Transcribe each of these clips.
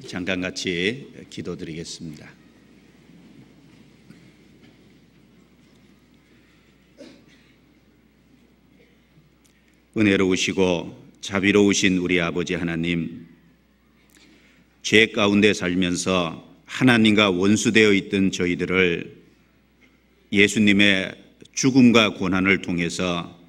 잠깐 같이 기도드리겠습니다. 은혜로우시고 자비로우신 우리 아버지 하나님, 죄 가운데 살면서 하나님과 원수되어 있던 저희들을 예수님의 죽음과 고난을 통해서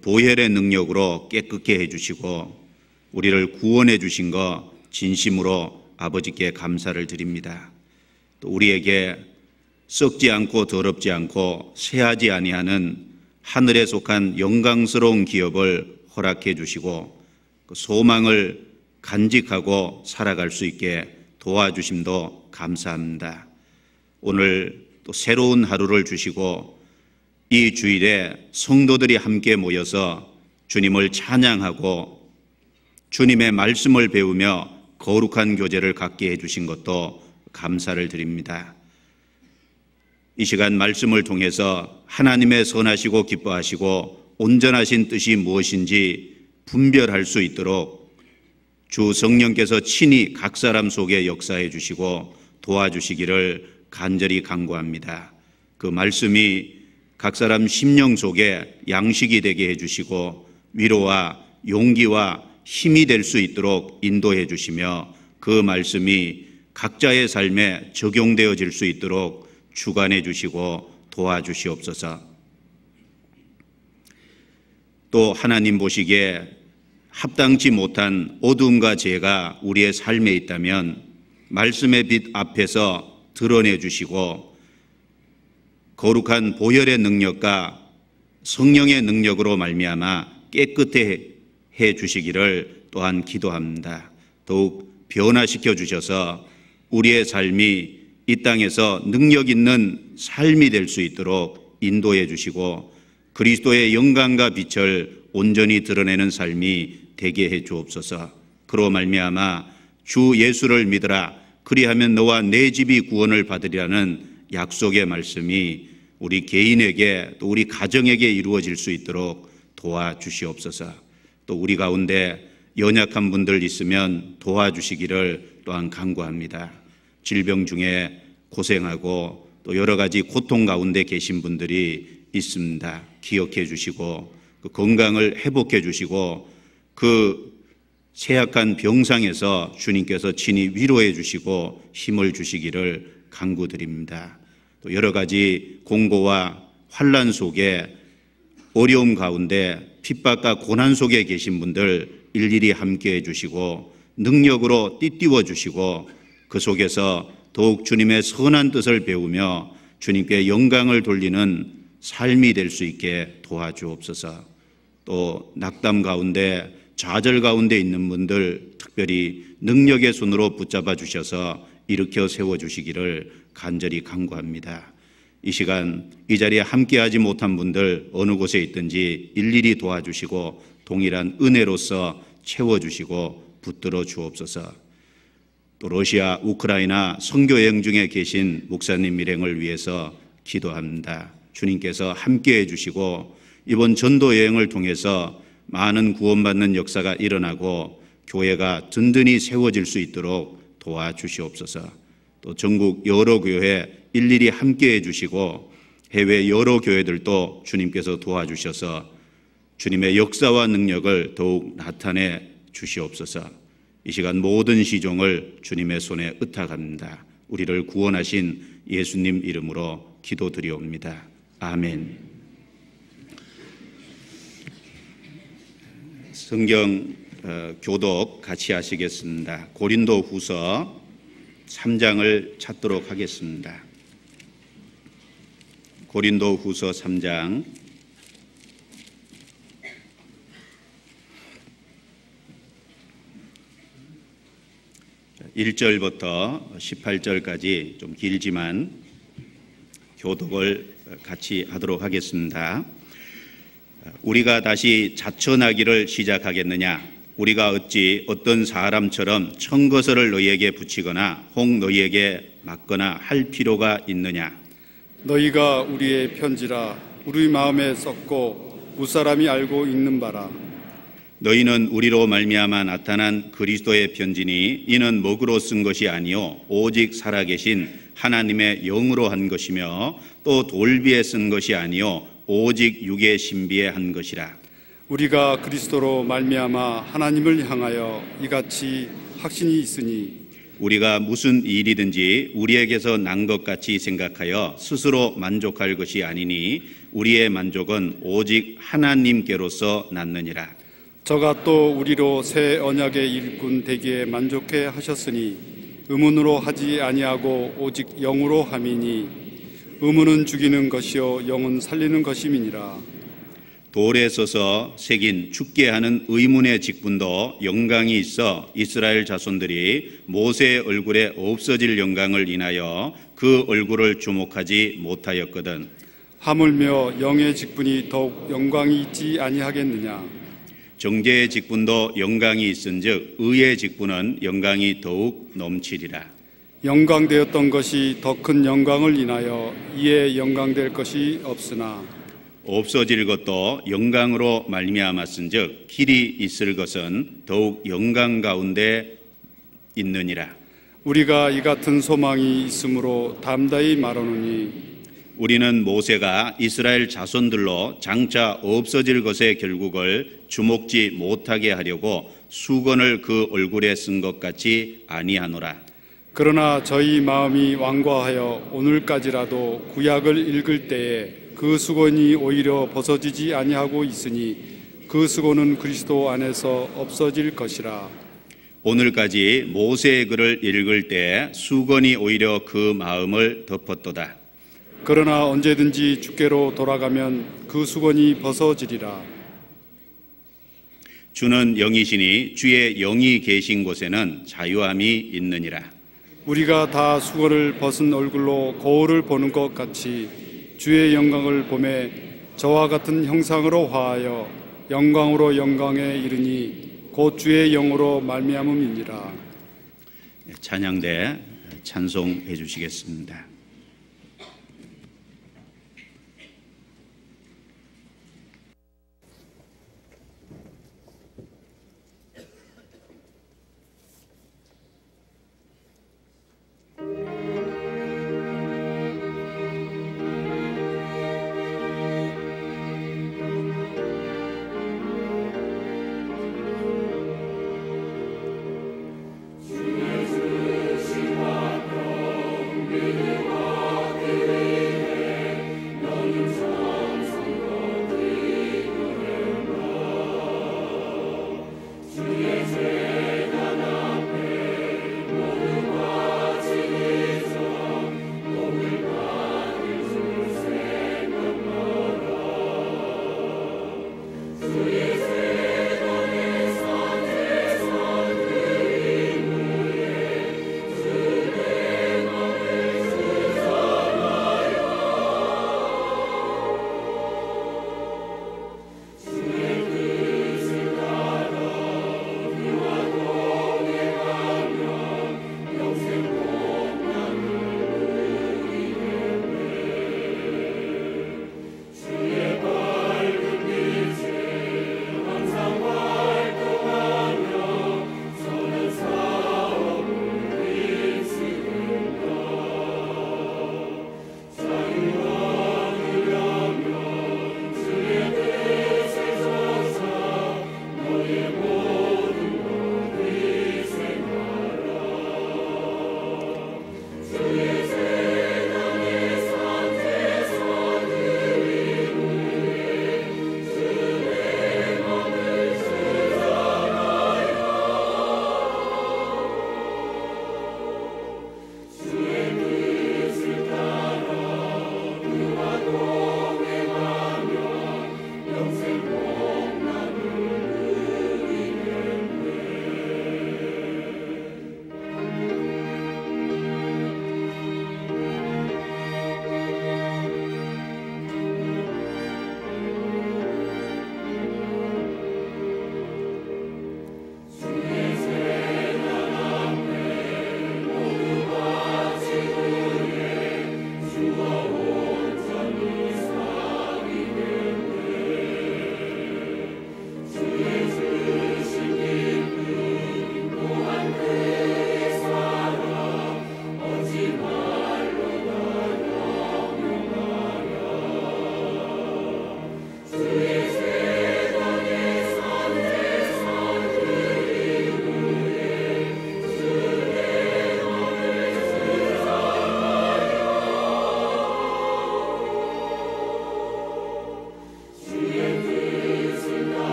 보혈의 능력으로 깨끗게 해주시고 우리를 구원해 주신 것 진심으로 아버지께 감사를 드립니다. 또 우리에게 썩지 않고 더럽지 않고 쇠하지 아니하는 하늘에 속한 영광스러운 기업을 허락해 주시고 그 소망을 간직하고 살아갈 수 있게 도와주심도 감사합니다. 오늘 또 새로운 하루를 주시고 이 주일에 성도들이 함께 모여서 주님을 찬양하고 주님의 말씀을 배우며 거룩한 교제를 갖게 해주신 것도 감사를 드립니다. 이 시간 말씀을 통해서 하나님의 선하시고 기뻐하시고 온전하신 뜻이 무엇인지 분별할 수 있도록 주 성령께서 친히 각 사람 속에 역사해 주시고 도와주시기를 간절히 간구합니다. 그 말씀이 각 사람 심령 속에 양식이 되게 해주시고 위로와 용기와 힘이 될 수 있도록 인도해 주시며 그 말씀이 각자의 삶에 적용되어질 수 있도록 주관해 주시고 도와주시옵소서. 또 하나님 보시기에 합당치 못한 어둠과 죄가 우리의 삶에 있다면 말씀의 빛 앞에서 드러내 주시고 거룩한 보혈의 능력과 성령의 능력으로 말미암아 깨끗해 주시기를 또한 기도합니다. 더욱 변화시켜 주셔서 우리의 삶이 이 땅에서 능력 있는 삶이 될 수 있도록 인도해 주시고 그리스도의 영광과 빛을 온전히 드러내는 삶이 되게 해 주옵소서. 그로 말미암아 주 예수를 믿으라 그리하면 너와 내 집이 구원을 받으리라는 약속의 말씀이 우리 개인에게 또 우리 가정에게 이루어질 수 있도록 도와주시옵소서. 또 우리 가운데 연약한 분들 있으면 도와주시기를 또한 간구합니다. 질병 중에 고생하고 또 여러 가지 고통 가운데 계신 분들이 있습니다. 기억해 주시고 그 건강을 회복해 주시고 그 쇠약한 병상에서 주님께서 친히 위로해 주시고 힘을 주시기를 간구드립니다. 또 여러 가지 공고와 환난 속에 어려움 가운데 핍박과 고난 속에 계신 분들 일일이 함께해 주시고 능력으로 띠띠워 주시고 그 속에서 더욱 주님의 선한 뜻을 배우며 주님께 영광을 돌리는 삶이 될 수 있게 도와주옵소서. 또 낙담 가운데 좌절 가운데 있는 분들 특별히 능력의 손으로 붙잡아 주셔서 일으켜 세워주시기를 간절히 간구합니다. 이 시간 이 자리에 함께하지 못한 분들 어느 곳에 있든지 일일이 도와주시고 동일한 은혜로서 채워주시고 붙들어 주옵소서. 또 러시아, 우크라이나 선교 여행 중에 계신 목사님 일행을 위해서 기도합니다. 주님께서 함께해 주시고 이번 전도 여행을 통해서 많은 구원받는 역사가 일어나고 교회가 든든히 세워질 수 있도록 도와주시옵소서. 또 전국 여러 교회 일일이 함께해 주시고 해외 여러 교회들도 주님께서 도와주셔서 주님의 역사와 능력을 더욱 나타내 주시옵소서. 이 시간 모든 시종을 주님의 손에 의탁합니다. 우리를 구원하신 예수님 이름으로 기도드리옵니다. 아멘. 성경 교독 같이 하시겠습니다. 고린도 후서 3장을 찾도록 하겠습니다. 고린도 후서 3장 1절부터 18절까지 좀 길지만 교독을 같이 하도록 하겠습니다. 우리가 다시 자천하기를 시작하겠느냐? 우리가 어찌 어떤 사람처럼 청거설을 너희에게 붙이거나 혹 너희에게 맞거나 할 필요가 있느냐? 너희가 우리의 편지라 우리 마음에 썼고 무사람이 알고 있는 바라. 너희는 우리로 말미암아 나타난 그리스도의 편지니 이는 먹으로 쓴 것이 아니요 오직 살아계신 하나님의 영으로 한 것이며 또 돌비에 쓴 것이 아니요 오직 육의 신비에 한 것이라. 우리가 그리스도로 말미암아 하나님을 향하여 이같이 확신이 있으니 우리가 무슨 일이든지 우리에게서 난 것 같이 생각하여 스스로 만족할 것이 아니니 우리의 만족은 오직 하나님께로서 났느니라. 저가 또 우리로 새 언약의 일꾼 되기에 만족해 하셨으니 의문으로 하지 아니하고 오직 영으로 함이니 의문은 죽이는 것이요 영은 살리는 것임이니라. 돌에 서서 새긴 죽게 하는 의문의 직분도 영광이 있어 이스라엘 자손들이 모세의 얼굴에 없어질 영광을 인하여 그 얼굴을 주목하지 못하였거든. 하물며 영의 직분이 더욱 영광이 있지 아니하겠느냐. 정죄의 직분도 영광이 있은즉 의의 직분은 영광이 더욱 넘치리라. 영광되었던 것이 더 큰 영광을 인하여 이에 영광될 것이 없으나 없어질 것도 영광으로 말미암았은즉 길이 있을 것은 더욱 영광 가운데 있느니라. 우리가 이 같은 소망이 있으므로 담대히 말하노니 우리는 모세가 이스라엘 자손들로 장차 없어질 것의 결국을 주목지 못하게 하려고 수건을 그 얼굴에 쓴 것 같이 아니하노라. 그러나 저희 마음이 완고하여 오늘까지라도 구약을 읽을 때에 그 수건이 오히려 벗어지지 아니하고 있으니 그 수건은 그리스도 안에서 없어질 것이라. 오늘까지 모세의 글을 읽을 때 수건이 오히려 그 마음을 덮었도다. 그러나 언제든지 주께로 돌아가면 그 수건이 벗어지리라. 주는 영이시니 주의 영이 계신 곳에는 자유함이 있느니라. 우리가 다 수건을 벗은 얼굴로 거울을 보는 것 같이 주의 영광을 보매 저와 같은 형상으로 화하여 영광으로 영광에 이르니 곧 주의 영으로 말미암음이니라. 찬양대 찬송해 주시겠습니다. 주의 주신 왕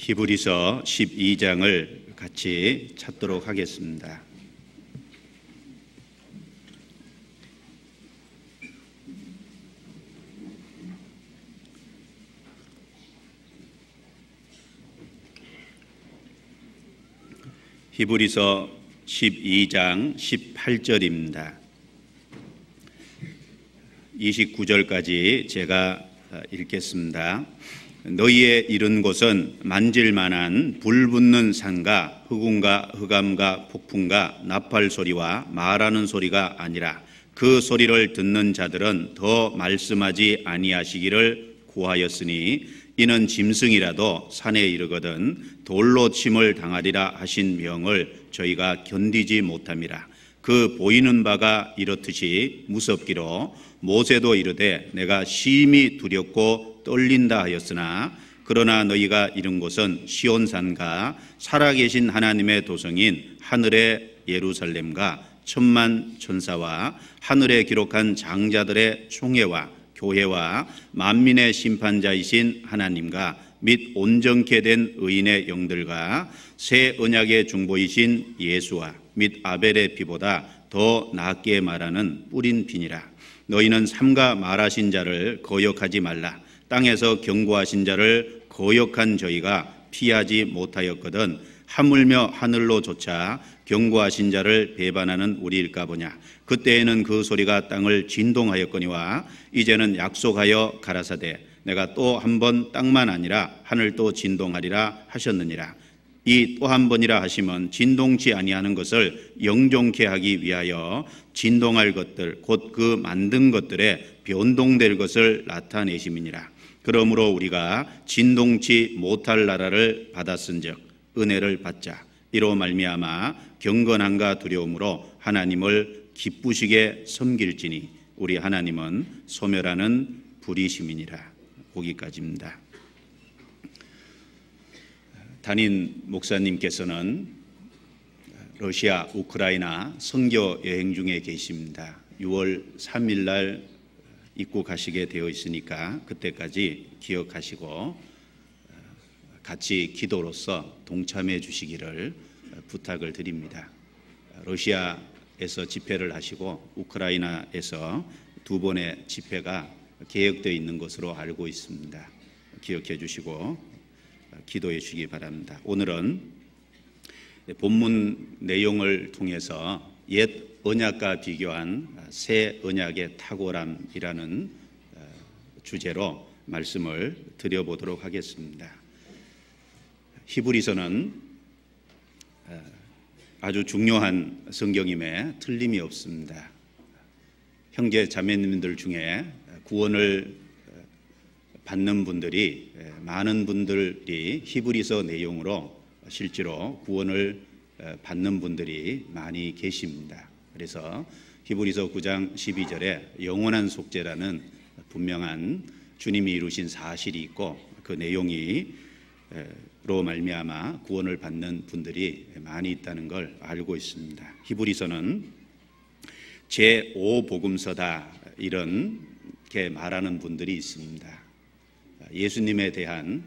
히브리서 12장을 같이 찾도록 하겠습니다. 히브리서 12장 18절입니다. 29절까지 제가 읽겠습니다. 너희의 이른 곳은 만질 만한 불 붙는 산과 흑운과 흑암과 폭풍과 나팔 소리와 말하는 소리가 아니라 그 소리를 듣는 자들은 더 말씀하지 아니하시기를 구하였으니 이는 짐승이라도 산에 이르거든 돌로 침을 당하리라 하신 명을 저희가 견디지 못함이라. 그 보이는 바가 이렇듯이 무섭기로 모세도 이르되 내가 심히 두렵고 떨린다 하였으나 그러나 너희가 이른 곳은 시온산과 살아계신 하나님의 도성인 하늘의 예루살렘과 천만 천사와 하늘에 기록한 장자들의 총회와 교회와 만민의 심판자이신 하나님과 및 온전케 된 의인의 영들과 새 언약의 중보이신 예수와 및 아벨의 피보다 더 낫게 말하는 뿌린 피니라. 너희는 삼가 말하신 자를 거역하지 말라. 땅에서 경고하신 자를 거역한 저희가 피하지 못하였거든 하물며 하늘로 조차 경고하신 자를 배반하는 우리일까 보냐. 그때에는 그 소리가 땅을 진동하였거니와 이제는 약속하여 가라사대 내가 또 한 번 땅만 아니라 하늘도 진동하리라 하셨느니라. 이 또 한 번이라 하시면 진동치 아니하는 것을 영종케 하기 위하여 진동할 것들 곧 그 만든 것들에 변동될 것을 나타내심이니라. 그러므로 우리가 진동치 못할 나라를 받았은즉 은혜를 받자. 이로 말미암아 경건함과 두려움으로 하나님을 기쁘시게 섬길지니 우리 하나님은 소멸하는 불이심이니라. 거기까지입니다. 담임 목사님께서는 러시아, 우크라이나 선교 여행 중에 계십니다. 6월 3일 날 입국하시게 되어 있으니까 그때까지 기억하시고 같이 기도로서 동참해 주시기를 부탁을 드립니다. 러시아에서 집회를 하시고 우크라이나에서 2번의 집회가 계획되어 있는 것으로 알고 있습니다. 기억해 주시고 기도해 주시기 바랍니다. 오늘은 본문 내용을 통해서 옛 언약과 비교한 새 언약의 탁월함이라는 주제로 말씀을 드려보도록 하겠습니다. 히브리서는 아주 중요한 성경임에 틀림이 없습니다. 형제 자매님들 중에 구원을 받는 분들이 많은 분들이 히브리서 내용으로 실제로 구원을 받는 분들이 많이 계십니다. 그래서 히브리서 9장 12절에 영원한 속죄라는 분명한 주님이 이루신 사실이 있고 그 내용이 로 말미암아 구원을 받는 분들이 많이 있다는 걸 알고 있습니다. 히브리서는 제5복음서다 이렇게 말하는 분들이 있습니다. 예수님에 대한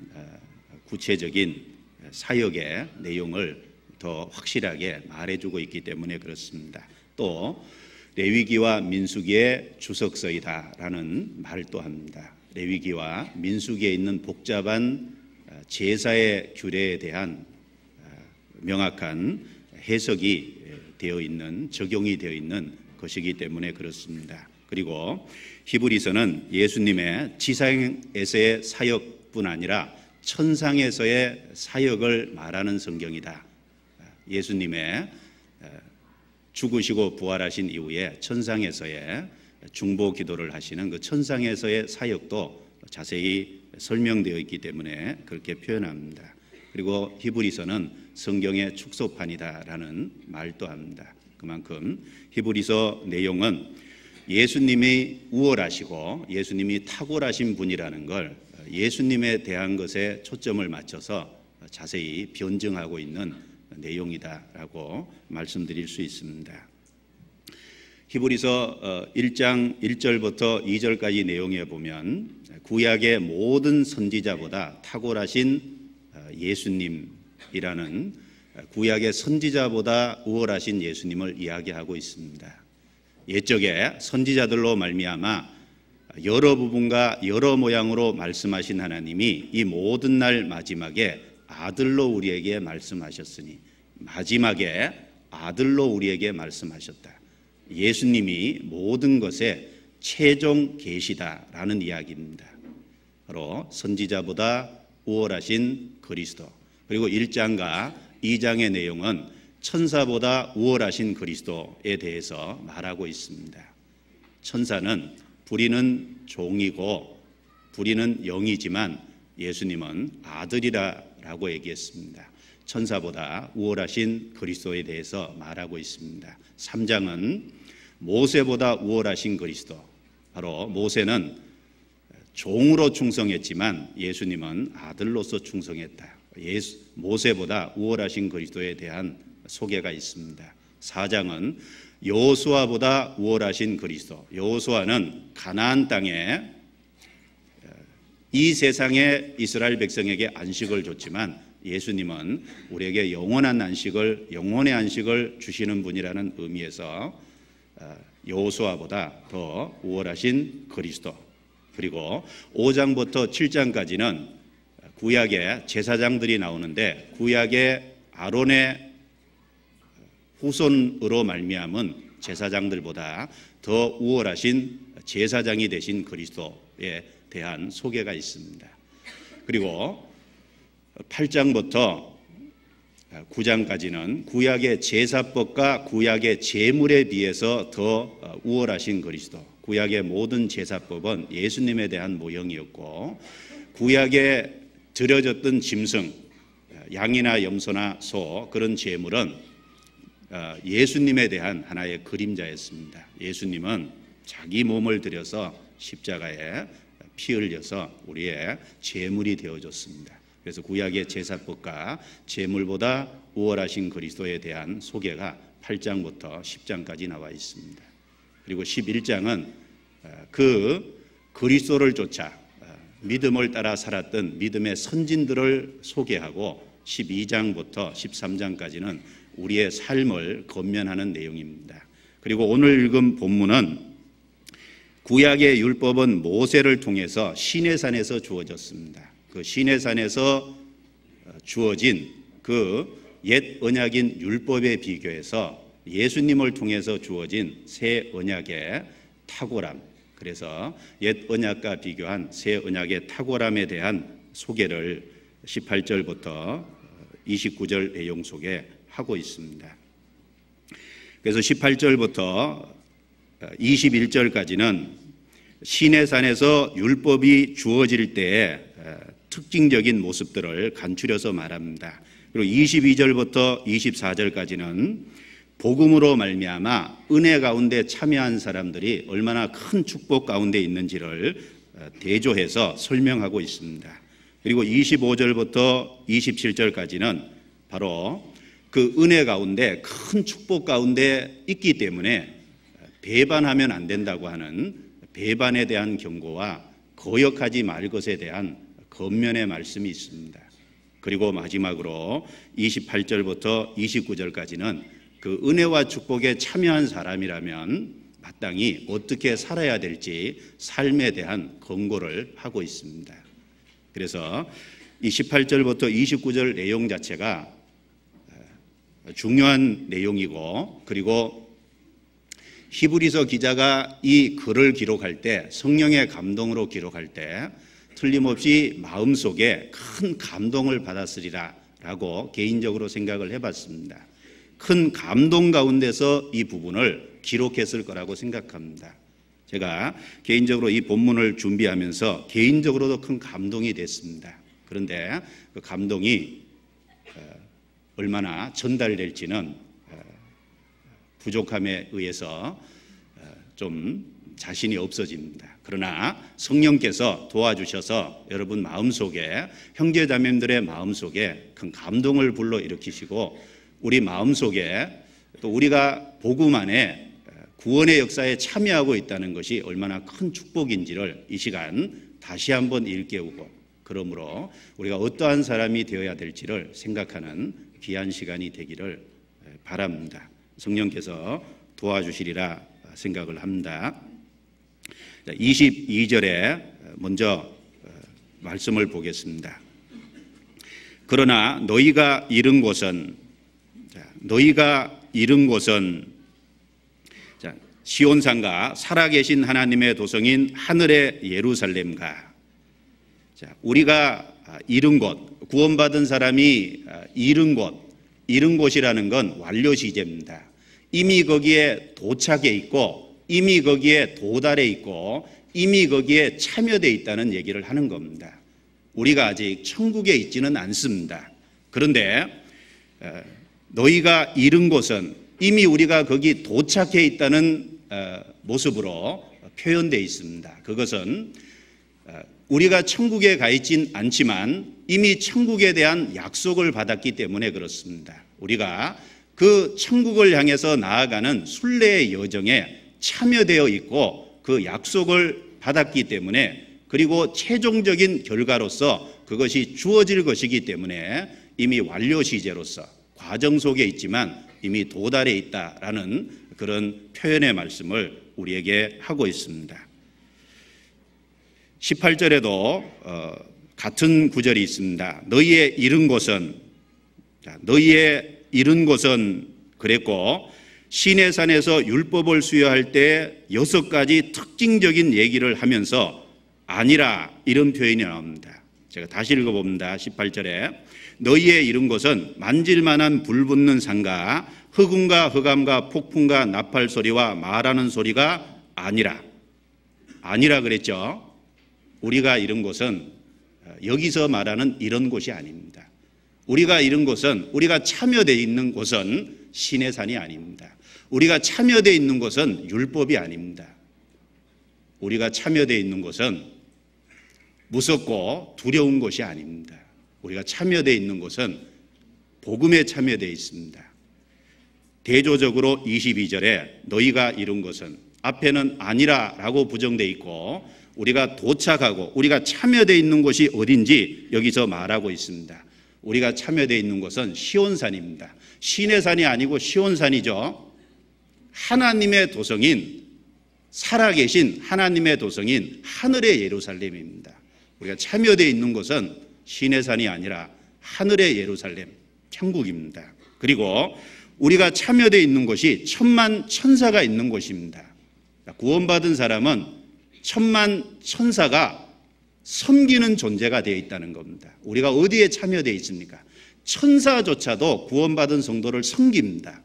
구체적인 사역의 내용을 더 확실하게 말해주고 있기 때문에 그렇습니다. 또 레위기와 민수기의 주석서이다라는 말도 합니다. 레위기와 민수기에 있는 복잡한 제사의 규례에 대한 명확한 해석이 되어 있는, 적용이 되어 있는 것이기 때문에 그렇습니다. 그리고 히브리서는 예수님의 지상에서의 사역뿐 아니라 천상에서의 사역을 말하는 성경이다. 예수님의 죽으시고 부활하신 이후에 천상에서의 중보 기도를 하시는 그 천상에서의 사역도 자세히 설명되어 있기 때문에 그렇게 표현합니다. 그리고 히브리서는 성경의 축소판이다라는 말도 합니다. 그만큼 히브리서 내용은 예수님이 우월하시고 예수님이 탁월하신 분이라는 걸 예수님에 대한 것에 초점을 맞춰서 자세히 변증하고 있는 내용이다라고 말씀드릴 수 있습니다. 히브리서 1장 1절부터 2절까지 내용에 보면 구약의 모든 선지자보다 탁월하신 예수님이라는 구약의 선지자보다 우월하신 예수님을 이야기하고 있습니다. 옛적에 선지자들로 말미암아 여러 부분과 여러 모양으로 말씀하신 하나님이 이 모든 날 마지막에 아들로 우리에게 말씀하셨으니, 마지막에 아들로 우리에게 말씀하셨다. 예수님이 모든 것의 최종 계시다라는 이야기입니다. 바로 선지자보다 우월하신 그리스도, 그리고 1장과 2장의 내용은 천사보다 우월하신 그리스도에 대해서 말하고 있습니다. 천사는 부리는 종이고 부리는 영이지만 예수님은 아들이라고 얘기했습니다. 천사보다 우월하신 그리스도에 대해서 말하고 있습니다. 3장은 모세보다 우월하신 그리스도, 바로 모세는 종으로 충성했지만 예수님은 아들로서 충성했다. 모세보다 우월하신 그리스도에 대한 소개가 있습니다. 4장은 여호수아보다 우월하신 그리스도, 여호수아는 가나안 땅에 이 세상의 이스라엘 백성에게 안식을 줬지만 예수님은 우리에게 영원한 안식을, 영혼의 안식을 주시는 분이라는 의미에서 여호수아보다 더 우월하신 그리스도. 그리고 5장부터 7장까지는 구약의 제사장들이 나오는데 구약의 아론의 후손으로 말미암은 제사장들보다 더 우월하신 제사장이 되신 그리스도에 대한 소개가 있습니다. 그리고 8장부터 9장까지는 구약의 제사법과 구약의 제물에 비해서 더 우월하신 그리스도, 구약의 모든 제사법은 예수님에 대한 모형이었고 구약에 드려졌던 짐승, 양이나 염소나 소, 그런 제물은 예수님에 대한 하나의 그림자였습니다. 예수님은 자기 몸을 들여서 십자가에 피 흘려서 우리의 제물이 되어줬습니다. 그래서 구약의 제사법과 제물보다 우월하신 그리스도에 대한 소개가 8장부터 10장까지 나와 있습니다. 그리고 11장은 그 그리스도를 쫓아 믿음을 따라 살았던 믿음의 선진들을 소개하고 12장부터 13장까지는 우리의 삶을 권면하는 내용입니다. 그리고 오늘 읽은 본문은 구약의 율법은 모세를 통해서 시내산에서 주어졌습니다. 그 시내산에서 주어진 그 옛 언약인 율법에 비교해서 예수님을 통해서 주어진 새 언약의 탁월함, 그래서 옛 언약과 비교한 새 언약의 탁월함에 대한 소개를 18절부터 29절 내용 속에 하고 있습니다. 그래서 18절부터 21절까지는 시내산에서 율법이 주어질 때의 특징적인 모습들을 간추려서 말합니다. 그리고 22절부터 24절까지는 복음으로 말미암아 은혜 가운데 참여한 사람들이 얼마나 큰 축복 가운데 있는지를 대조해서 설명하고 있습니다. 그리고 25절부터 27절까지는 바로 그 은혜 가운데 큰 축복 가운데 있기 때문에 배반하면 안 된다고 하는 배반에 대한 경고와 거역하지 말 것에 대한 권면의 말씀이 있습니다. 그리고 마지막으로 28절부터 29절까지는 그 은혜와 축복에 참여한 사람이라면 마땅히 어떻게 살아야 될지 삶에 대한 권고를 하고 있습니다. 그래서 이 18절부터 29절 내용 자체가 중요한 내용이고, 그리고 히브리서 기자가 이 글을 기록할 때, 성령의 감동으로 기록할 때 틀림없이 마음속에 큰 감동을 받았으리라 라고 개인적으로 생각을 해봤습니다. 큰 감동 가운데서 이 부분을 기록했을 거라고 생각합니다. 제가 개인적으로 이 본문을 준비하면서 개인적으로도 큰 감동이 됐습니다. 그런데 그 감동이 얼마나 전달될지는 부족함에 의해서 좀 자신이 없어집니다. 그러나 성령께서 도와주셔서 여러분 마음속에, 형제자매들의 마음속에 큰 감동을 불러일으키시고 우리 마음속에 또 우리가 복음 안에 구원의 역사에 참여하고 있다는 것이 얼마나 큰 축복인지를 이 시간 다시 한번 일깨우고, 그러므로 우리가 어떠한 사람이 되어야 될지를 생각하는 귀한 시간이 되기를 바랍니다. 성령께서 도와주시리라 생각을 합니다. 22절에 먼저 말씀을 보겠습니다. 그러나 너희가 이른 곳은 시온산과 살아계신 하나님의 도성인 하늘의 예루살렘과, 우리가 이른 곳, 구원받은 사람이 이른 곳이라는 건 완료 시제입니다. 이미 거기에 도착해 있고, 이미 거기에 도달해 있고, 이미 거기에 참여되어 있다는 얘기를 하는 겁니다. 우리가 아직 천국에 있지는 않습니다. 그런데 너희가 이른 곳은 이미 우리가 거기 도착해 있다는 모습으로 표현되어 있습니다. 그것은 우리가 천국에 가 있진 않지만 이미 천국에 대한 약속을 받았기 때문에 그렇습니다. 우리가 그 천국을 향해서 나아가는 순례의 여정에 참여되어 있고 그 약속을 받았기 때문에, 그리고 최종적인 결과로서 그것이 주어질 것이기 때문에 이미 완료 시제로서 과정 속에 있지만 이미 도달해 있다라는 그런 표현의 말씀을 우리에게 하고 있습니다. 18절에도 같은 구절이 있습니다. 너희의 이른 곳은 그랬고, 시내산에서 율법을 수여할 때 6가지 특징적인 얘기를 하면서 아니라 이런 표현이 나옵니다. 제가 다시 읽어봅니다. 18절에 너희의 이른 곳은 만질만한 불붙는 산과 흑음과 흑암과 폭풍과 나팔 소리와 말하는 소리가 아니라 그랬죠. 우리가 이른 곳은 여기서 말하는 이런 곳이 아닙니다. 우리가 이른 곳은, 우리가 참여되어 있는 곳은 시내산이 아닙니다. 우리가 참여되어 있는 곳은 율법이 아닙니다. 우리가 참여되어 있는 곳은 무섭고 두려운 곳이 아닙니다. 우리가 참여되어 있는 곳은 복음에 참여되어 있습니다. 대조적으로 22절에 너희가 이룬 것은, 앞에는 아니라라고 부정되어 있고 우리가 도착하고 우리가 참여되어 있는 곳이 어딘지 여기서 말하고 있습니다. 우리가 참여되어 있는 곳은 시온산입니다. 시내산이 아니고 시온산이죠. 하나님의 도성인, 살아계신 하나님의 도성인 하늘의 예루살렘입니다. 우리가 참여되어 있는 곳은 시내산이 아니라 하늘의 예루살렘, 천국입니다. 그리고 우리가 참여되어 있는 곳이 천만 천사가 있는 곳입니다. 구원받은 사람은 천만 천사가 섬기는 존재가 되어 있다는 겁니다. 우리가 어디에 참여되어 있습니까? 천사조차도 구원받은 성도를 섬깁니다.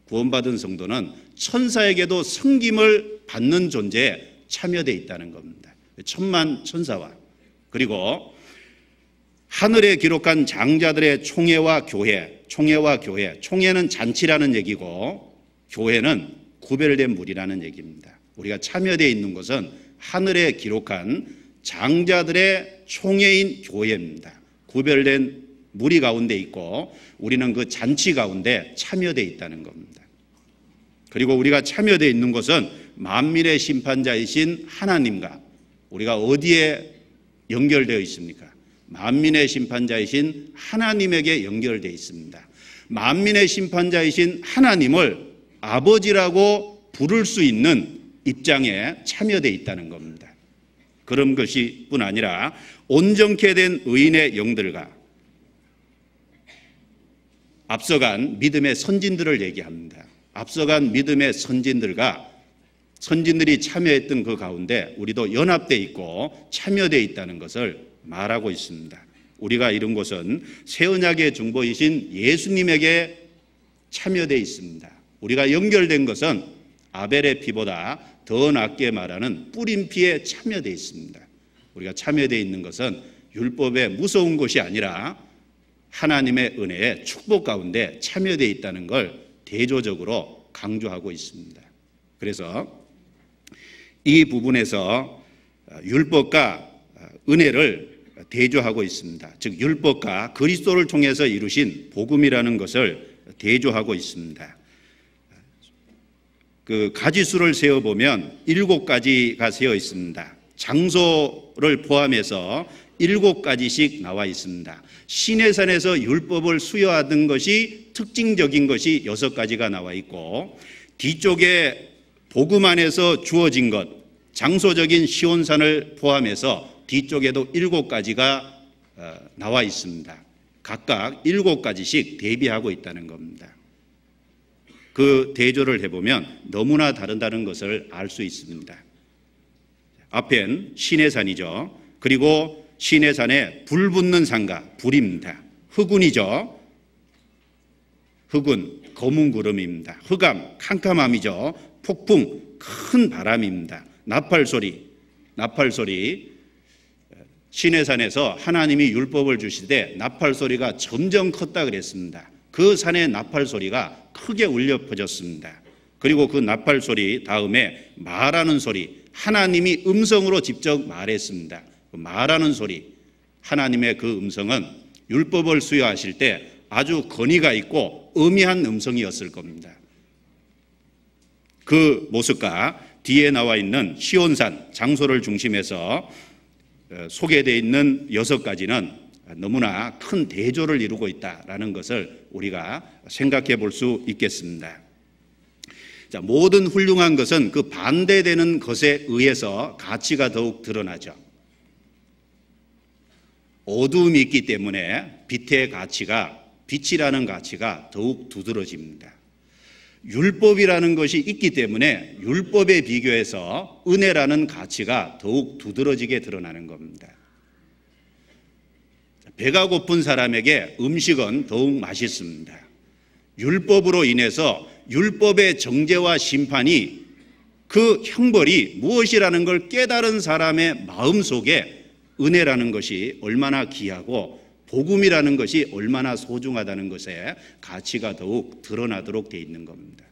구원받은 성도는 천사에게도 섬김을 받는 존재에 참여되어 있다는 겁니다. 천만 천사와, 그리고 하늘에 기록한 장자들의 총회와 교회, 총회는 잔치라는 얘기고 교회는 구별된 무리라는 얘기입니다. 우리가 참여되어 있는 것은 하늘에 기록한 장자들의 총회인 교회입니다. 구별된 무리 가운데 있고 우리는 그 잔치 가운데 참여되어 있다는 겁니다. 그리고 우리가 참여되어 있는 것은 만민의 심판자이신 하나님과, 우리가 어디에 연결되어 있습니까? 만민의 심판자이신 하나님에게 연결되어 있습니다. 만민의 심판자이신 하나님을 아버지라고 부를 수 있는 입장에 참여되어 있다는 겁니다. 그런 것이 뿐 아니라 온전케 된 의인의 영들과 앞서간 믿음의 선진들을 얘기합니다. 앞서간 믿음의 선진들이 참여했던 그 가운데 우리도 연합되어 있고 참여되어 있다는 것을 말하고 있습니다. 우리가 이룬 것은 새 언약의 중보이신 예수님에게 참여되어 있습니다. 우리가 연결된 것은 아벨의 피보다 더 낫게 말하는 뿌린 피에 참여되어 있습니다. 우리가 참여되어 있는 것은 율법의 무서운 것이 아니라 하나님의 은혜의 축복 가운데 참여되어 있다는 걸 대조적으로 강조하고 있습니다. 그래서 이 부분에서 율법과 은혜를 대조하고 있습니다. 즉 율법과 그리스도를 통해서 이루신 복음이라는 것을 대조하고 있습니다. 그 가지수를 세어보면 7가지가 세어 있습니다. 장소를 포함해서 7가지씩 나와 있습니다. 시내산에서 율법을 수여하던 것이 특징적인 것이 6가지가 나와 있고, 뒤쪽에 복음 안에서 주어진 것, 장소적인 시온산을 포함해서 뒤쪽에도 7가지가 나와 있습니다. 각각 7가지씩 대비하고 있다는 겁니다. 그 대조를 해보면 너무나 다르다는 것을 알 수 있습니다. 앞엔 시내산이죠. 그리고 시내산에 불 붙는 산가, 불입니다. 흑운이죠. 흑운, 검은 구름입니다. 흑암, 캄캄함이죠. 폭풍, 큰 바람입니다. 나팔소리, 시내산에서 하나님이 율법을 주시되 나팔소리가 점점 컸다 그랬습니다. 그 산의 나팔소리가 크게 울려 퍼졌습니다. 그리고 그 나팔소리 다음에 말하는 소리, 하나님이 음성으로 직접 말했습니다. 그 말하는 소리, 하나님의 그 음성은 율법을 수여하실 때 아주 권위가 있고 엄미한 음성이었을 겁니다. 그 모습과 뒤에 나와 있는 시온산, 장소를 중심해서 소개되어 있는 6가지는 너무나 큰 대조를 이루고 있다라는 것을 우리가 생각해 볼 수 있겠습니다. 자, 모든 훌륭한 것은 그 반대되는 것에 의해서 가치가 더욱 드러나죠. 어두움이 있기 때문에 빛의 가치가, 빛이라는 가치가 더욱 두드러집니다. 율법이라는 것이 있기 때문에 율법에 비교해서 은혜라는 가치가 더욱 두드러지게 드러나는 겁니다. 배가 고픈 사람에게 음식은 더욱 맛있습니다. 율법으로 인해서 율법의 정죄와 심판이, 그 형벌이 무엇이라는 걸 깨달은 사람의 마음속에 은혜라는 것이 얼마나 귀하고 복음이라는 것이 얼마나 소중하다는 것에 가치가 더욱 드러나도록 되어 있는 겁니다.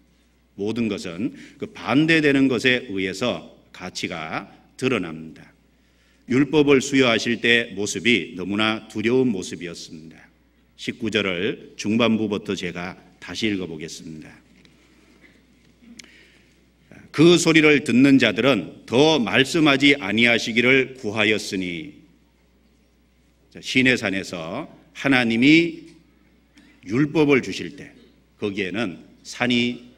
모든 것은 그 반대되는 것에 의해서 가치가 드러납니다. 율법을 수여하실 때 모습이 너무나 두려운 모습이었습니다. 19절을 중반부부터 제가 다시 읽어보겠습니다. 그 소리를 듣는 자들은 더 말씀하지 아니하시기를 구하였으니, 시내산에서 하나님이 율법을 주실 때 거기에는 산이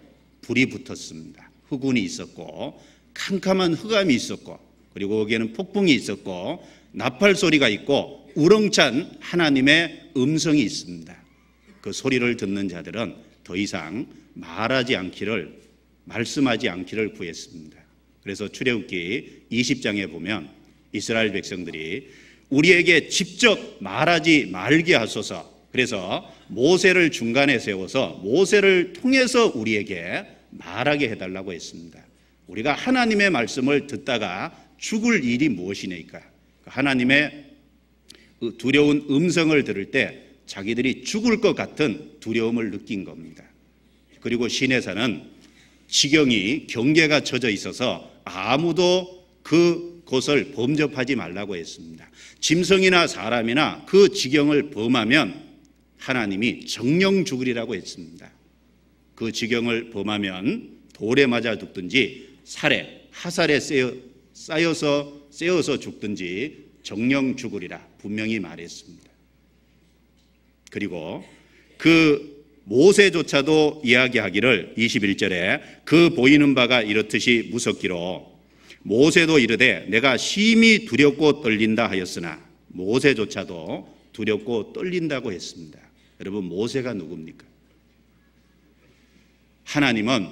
불이 붙었습니다. 흑운이 있었고 캄캄한 흑암이 있었고, 그리고 거기에는 폭풍이 있었고 나팔 소리가 있고 우렁찬 하나님의 음성이 있습니다. 그 소리를 듣는 자들은 더 이상 말씀하지 않기를 구했습니다. 그래서 출애굽기 20장에 보면 이스라엘 백성들이 우리에게 직접 말하지 말게 하소서, 그래서 모세를 중간에 세워서 모세를 통해서 우리에게 말하게 해달라고 했습니다. 우리가 하나님의 말씀을 듣다가 죽을 일이 무엇이니까, 하나님의 두려운 음성을 들을 때 자기들이 죽을 것 같은 두려움을 느낀 겁니다. 그리고 시내산은 지경이 경계가 쳐져 있어서 아무도 그곳을 범접하지 말라고 했습니다. 짐승이나 사람이나 그 지경을 범하면 하나님이 정령 죽으리라고 했습니다. 그 지경을 범하면 돌에 맞아 죽든지 하살에 쎄어서 죽든지 정령 죽으리라 분명히 말했습니다. 그리고 그 모세조차도 이야기하기를 21절에 그 보이는 바가 이렇듯이 무섭기로 모세도 이르되 내가 심히 두렵고 떨린다 하였으나, 모세조차도 두렵고 떨린다고 했습니다. 여러분, 모세가 누굽니까? 하나님은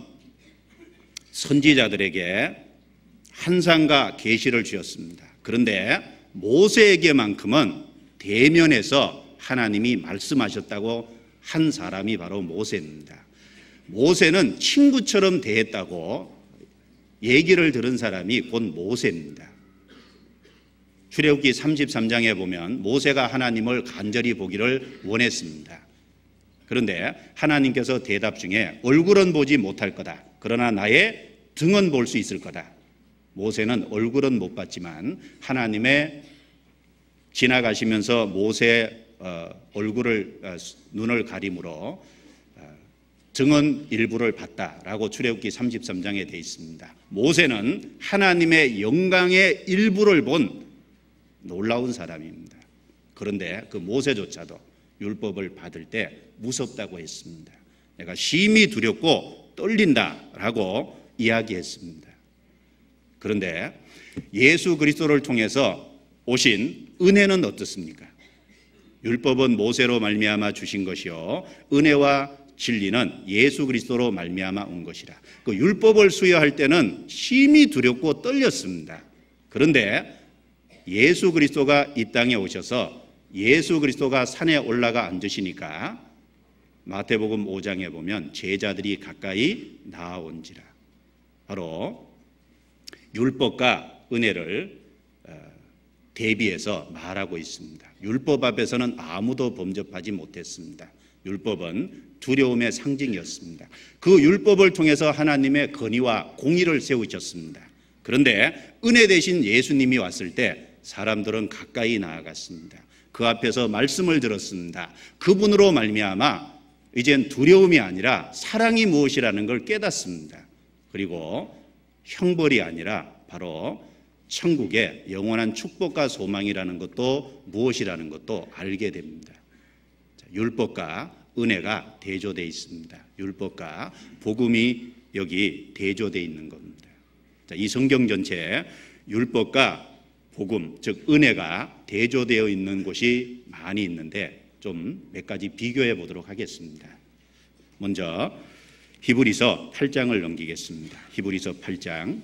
선지자들에게 환상과 계시를 주었습니다. 그런데 모세에게만큼은 대면에서 하나님이 말씀하셨다고 한 사람이 바로 모세입니다. 모세는 친구처럼 대했다고 얘기를 들은 사람이 곧 모세입니다. 출애굽기 33장에 보면 모세가 하나님을 간절히 보기를 원했습니다. 그런데 하나님께서 대답 중에 얼굴은 보지 못할 거다, 그러나 나의 등은 볼 수 있을 거다. 모세는 얼굴은 못 봤지만 하나님의 지나가시면서 모세 눈을 가림으로 등은 일부를 봤다라고 출애굽기 33장에 되어 있습니다. 모세는 하나님의 영광의 일부를 본 놀라운 사람입니다. 그런데 그 모세조차도 율법을 받을 때 무섭다고 했습니다. 내가 심히 두렵고 떨린다라고 이야기했습니다. 그런데 예수 그리스도를 통해서 오신 은혜는 어떻습니까? 율법은 모세로 말미암아 주신 것이요 은혜와 진리는 예수 그리스도로 말미암아 온 것이라. 그 율법을 수여할 때는 심히 두렵고 떨렸습니다. 그런데 예수 그리스도가 이 땅에 오셔서 예수 그리스도가 산에 올라가 앉으시니까 마태복음 5장에 보면 제자들이 가까이 나아온지라. 바로 율법과 은혜를 대비해서 말하고 있습니다. 율법 앞에서는 아무도 범접하지 못했습니다. 율법은 두려움의 상징이었습니다. 그 율법을 통해서 하나님의 건의와 공의를 세우셨습니다. 그런데 은혜 대신 예수님이 왔을 때 사람들은 가까이 나아갔습니다. 그 앞에서 말씀을 들었습니다. 그분으로 말미암아 이젠 두려움이 아니라 사랑이 무엇이라는 걸 깨닫습니다. 그리고 형벌이 아니라 바로 천국의 영원한 축복과 소망이라는 것도 무엇이라는 것도 알게 됩니다. 율법과 은혜가 대조되어 있습니다. 율법과 복음이 여기 대조되어 있는 겁니다. 이 성경 전체에 율법과 복음, 즉 은혜가 대조되어 있는 곳이 많이 있는데 좀 몇 가지 비교해 보도록 하겠습니다. 먼저 히브리서 8장을 넘기겠습니다. 히브리서 8장.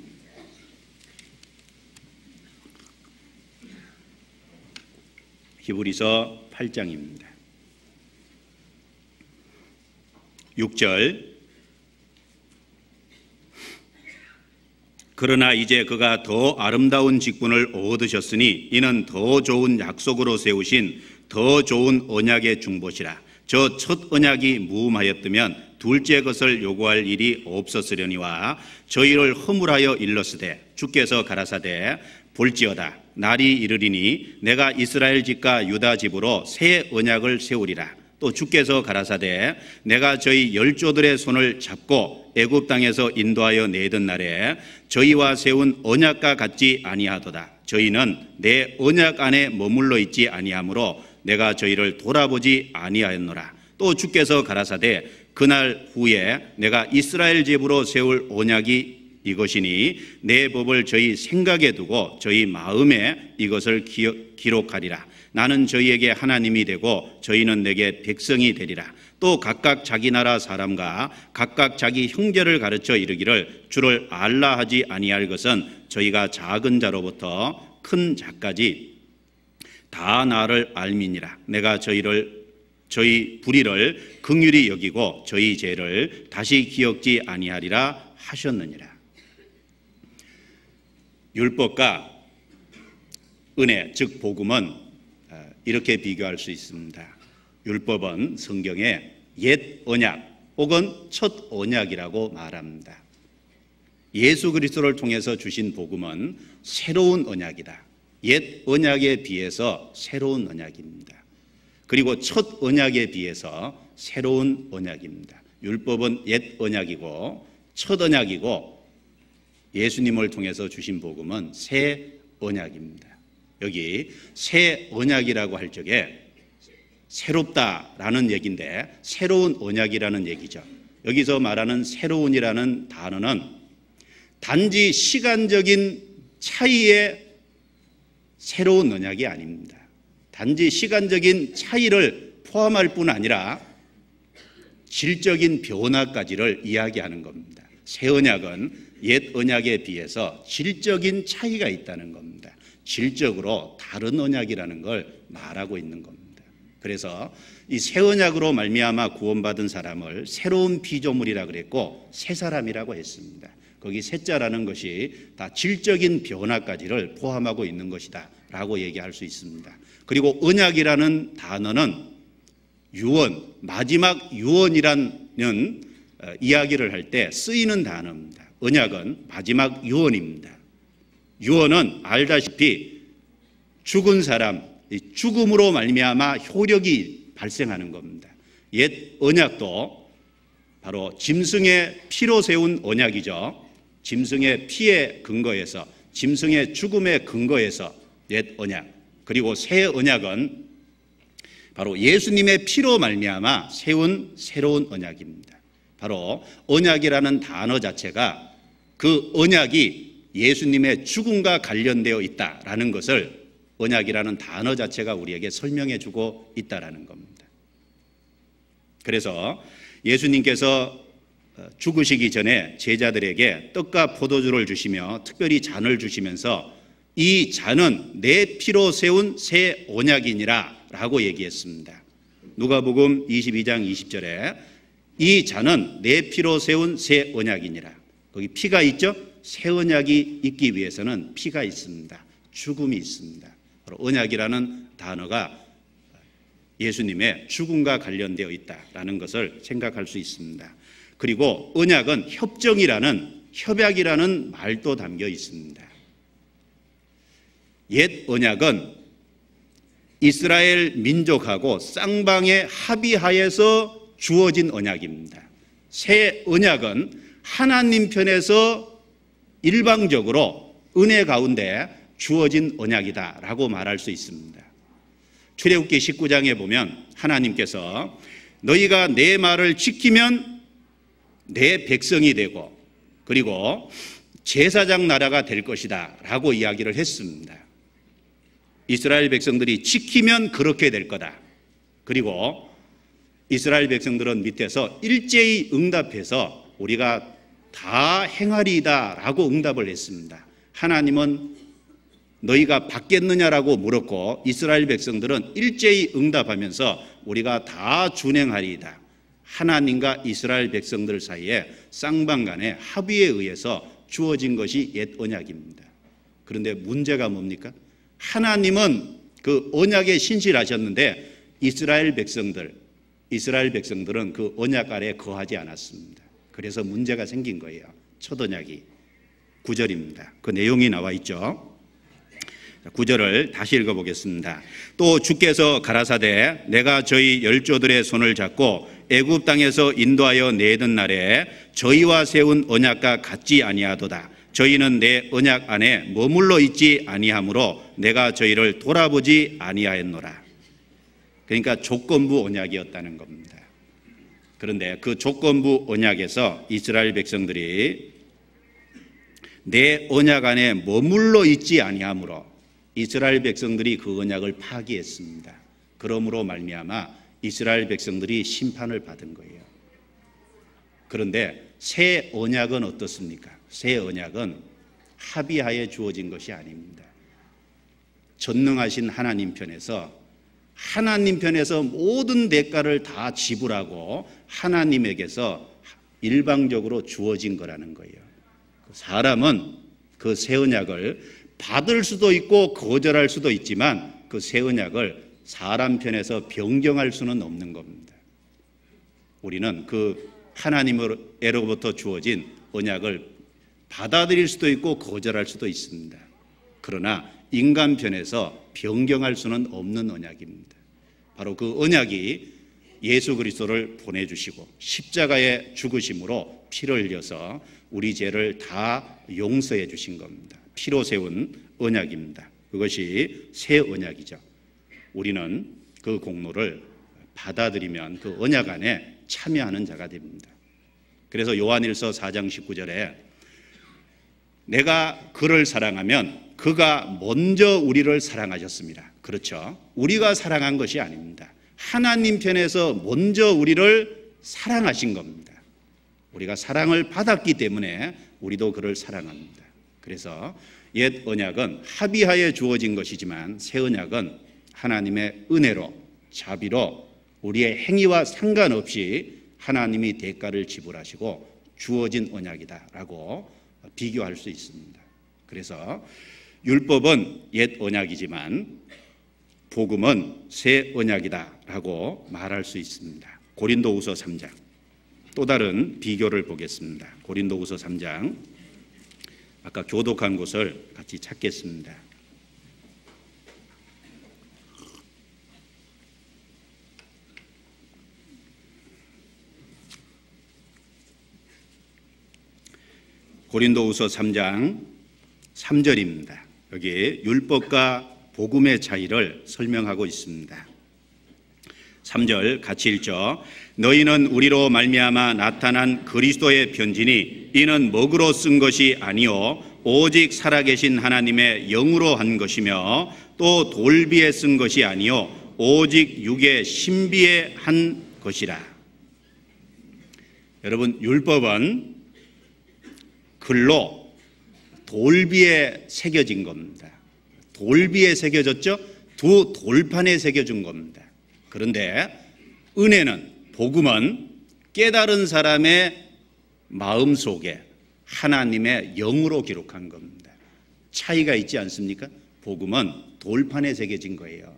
히브리서 8장입니다. 6절. 그러나 이제 그가 더 아름다운 직분을 얻으셨으니 이는 더 좋은 약속으로 세우신 더 좋은 언약의 중보시라. 저 첫 언약이 무음하였다면 둘째 것을 요구할 일이 없었으려니와 저희를 허물하여 일렀으되 주께서 가라사대 볼지어다 날이 이르리니 내가 이스라엘 집과 유다 집으로 새 언약을 세우리라. 또 주께서 가라사대 내가 저희 열조들의 손을 잡고 애굽 땅에서 인도하여 내던 날에 저희와 세운 언약과 같지 아니하도다. 저희는 내 언약 안에 머물러 있지 아니하므로 내가 저희를 돌아보지 아니하였노라. 또 주께서 가라사대 그날 후에 내가 이스라엘 집으로 세울 언약이 이것이니 내 법을 저희 생각에 두고 저희 마음에 이것을 기록하리라. 나는 저희에게 하나님이 되고 저희는 내게 백성이 되리라. 또 각각 자기 나라 사람과 각각 자기 형제를 가르쳐 이르기를 주를 알라 하지 아니할 것은 저희가 작은 자로부터 큰 자까지 다 나를 알미니라. 내가 저희 불의를 긍휼히 여기고 저희 죄를 다시 기억지 아니하리라 하셨느니라. 율법과 은혜, 즉 복음은 이렇게 비교할 수 있습니다. 율법은 성경에 옛 언약 혹은 첫 언약이라고 말합니다. 예수 그리스도를 통해서 주신 복음은 새로운 언약이다. 옛 언약에 비해서 새로운 언약입니다. 그리고 첫 언약에 비해서 새로운 언약입니다. 율법은 옛 언약이고 첫 언약이고 예수님을 통해서 주신 복음은 새 언약입니다. 여기 새 언약이라고 할 적에 새롭다라는 얘기인데 새로운 언약이라는 얘기죠. 여기서 말하는 새로운이라는 단어는 단지 시간적인 차이의 새로운 언약이 아닙니다. 단지 시간적인 차이를 포함할 뿐 아니라 질적인 변화까지를 이야기하는 겁니다. 새 언약은 옛 언약에 비해서 질적인 차이가 있다는 겁니다. 질적으로 다른 언약이라는 걸 말하고 있는 겁니다. 그래서 이 새 언약으로 말미암아 구원받은 사람을 새로운 피조물이라 그랬고 새 사람이라고 했습니다. 거기 새자라는 것이 다 질적인 변화까지를 포함하고 있는 것이다 라고 얘기할 수 있습니다. 그리고 언약이라는 단어는 유언, 마지막 유언이라는 이야기를 할 때 쓰이는 단어입니다. 언약은 마지막 유언입니다. 유언은 알다시피 죽은 사람, 죽음으로 말미암아 효력이 발생하는 겁니다. 옛 언약도 바로 짐승의 피로 세운 언약이죠. 짐승의 피에 근거해서 짐승의 죽음에 근거해서 옛 언약, 그리고 새 언약은 바로 예수님의 피로 말미암아 세운 새로운 언약입니다. 바로 언약이라는 단어 자체가 그 언약이 예수님의 죽음과 관련되어 있다라는 것을 언약이라는 단어 자체가 우리에게 설명해 주고 있다라는 겁니다. 그래서 예수님께서 죽으시기 전에 제자들에게 떡과 포도주를 주시며 특별히 잔을 주시면서 이 잔은 내 피로 세운 새 언약이니라 라고 얘기했습니다. 누가복음 22장 20절에 이 잔은 내 피로 세운 새 언약이니라. 거기 피가 있죠? 새 언약이 있기 위해서는 피가 있습니다. 죽음이 있습니다. 바로 언약이라는 단어가 예수님의 죽음과 관련되어 있다라는 것을 생각할 수 있습니다. 그리고 언약은 협약이라는 말도 담겨 있습니다. 옛 언약은 이스라엘 민족하고 쌍방의 합의하에서 주어진 언약입니다. 새 언약은 하나님 편에서 일방적으로 은혜 가운데 주어진 언약이다라고 말할 수 있습니다. 출애굽기 19장에 보면 하나님께서 너희가 내 말을 지키면 내 백성이 되고 그리고 제사장 나라가 될 것이다 라고 이야기를 했습니다. 이스라엘 백성들이 지키면 그렇게 될 거다. 그리고 이스라엘 백성들은 밑에서 일제히 응답해서 우리가 다 행하리이다 라고 응답을 했습니다. 하나님은 너희가 받겠느냐라고 물었고 이스라엘 백성들은 일제히 응답하면서 우리가 다 준행하리이다. 하나님과 이스라엘 백성들 사이에 쌍방 간의 합의에 의해서 주어진 것이 옛 언약입니다. 그런데 문제가 뭡니까? 하나님은 그 언약에 신실하셨는데 이스라엘 백성들은 그 언약 아래 거하지 않았습니다. 그래서 문제가 생긴 거예요. 첫 언약이 9절입니다. 그 내용이 나와 있죠. 9절을 다시 읽어보겠습니다. 또 주께서 가라사대 내가 저희 열조들의 손을 잡고 애굽 땅에서 인도하여 내던 날에 저희와 세운 언약과 같지 아니하도다. 저희는 내 언약 안에 머물러 있지 아니하므로 내가 저희를 돌아보지 아니하였노라. 그러니까 조건부 언약이었다는 겁니다. 그런데 그 조건부 언약에서 이스라엘 백성들이 내 언약 안에 머물러 있지 아니하므로 이스라엘 백성들이 그 언약을 파기했습니다. 그러므로 말미암아 이스라엘 백성들이 심판을 받은 거예요. 그런데 새 언약은 어떻습니까? 새 언약은 합의하에 주어진 것이 아닙니다. 전능하신 하나님 편에서 모든 대가를 다 지불하고 하나님에게서 일방적으로 주어진 거라는 거예요. 사람은 그 새 언약을 받을 수도 있고 거절할 수도 있지만 그 새 언약을 사람 편에서 변경할 수는 없는 겁니다. 우리는 그 하나님으로부터 주어진 언약을 받아들일 수도 있고 거절할 수도 있습니다. 그러나 인간 편에서 변경할 수는 없는 언약입니다. 바로 그 언약이 예수 그리스도를 보내주시고 십자가에 죽으심으로 피를 흘려서 우리 죄를 다 용서해 주신 겁니다. 피로 세운 언약입니다. 그것이 새 언약이죠. 우리는 그 공로를 받아들이면 그 언약 안에 참여하는 자가 됩니다. 그래서 요한일서 4장 19절에 내가 그를 사랑하면 그가 먼저 우리를 사랑하셨습니다. 그렇죠. 우리가 사랑한 것이 아닙니다. 하나님 편에서 먼저 우리를 사랑하신 겁니다. 우리가 사랑을 받았기 때문에 우리도 그를 사랑합니다. 그래서 옛 언약은 합의하에 주어진 것이지만 새 언약은 하나님의 은혜로 자비로 우리의 행위와 상관없이 하나님이 대가를 지불하시고 주어진 언약이다라고 비교할 수 있습니다. 그래서 율법은 옛 언약이지만 복음은 새 언약이다라고 말할 수 있습니다. 고린도후서 3장 또 다른 비교를 보겠습니다. 고린도후서 3장 아까 교독한 곳을 같이 찾겠습니다. 고린도후서 3장 3절입니다. 여기 율법과 복음의 차이를 설명하고 있습니다. 3절 같이 읽죠. 너희는 우리로 말미암아 나타난 그리스도의 편지니 이는 먹으로 쓴 것이 아니요 오직 살아계신 하나님의 영으로 한 것이며 또 돌비에 쓴 것이 아니요 오직 육의 신비에 한 것이라. 여러분, 율법은 글로 돌비에 새겨진 겁니다. 돌비에 새겨졌죠? 두 돌판에 새겨준 겁니다. 그런데 은혜는, 복음은 깨달은 사람의 마음속에 하나님의 영으로 기록한 겁니다. 차이가 있지 않습니까? 복음은 돌판에 새겨진 거예요.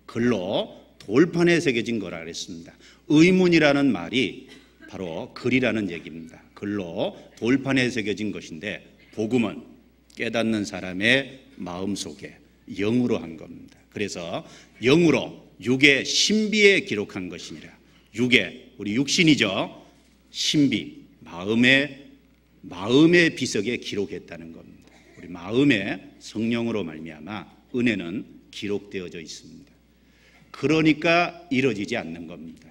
글로 돌판에 새겨진 거라 그랬습니다. 의문이라는 말이 바로 글이라는 얘기입니다. 글로 돌판에 새겨진 것인데 복음은 깨닫는 사람의 마음속에 영으로 한 겁니다. 그래서 영으로 육의 신비에 기록한 것이니라. 육의, 우리 육신이죠. 신비, 마음의 비석에 기록했다는 겁니다. 우리 마음의 성령으로 말미암아 은혜는 기록되어져 있습니다. 그러니까 이루어지지 않는 겁니다.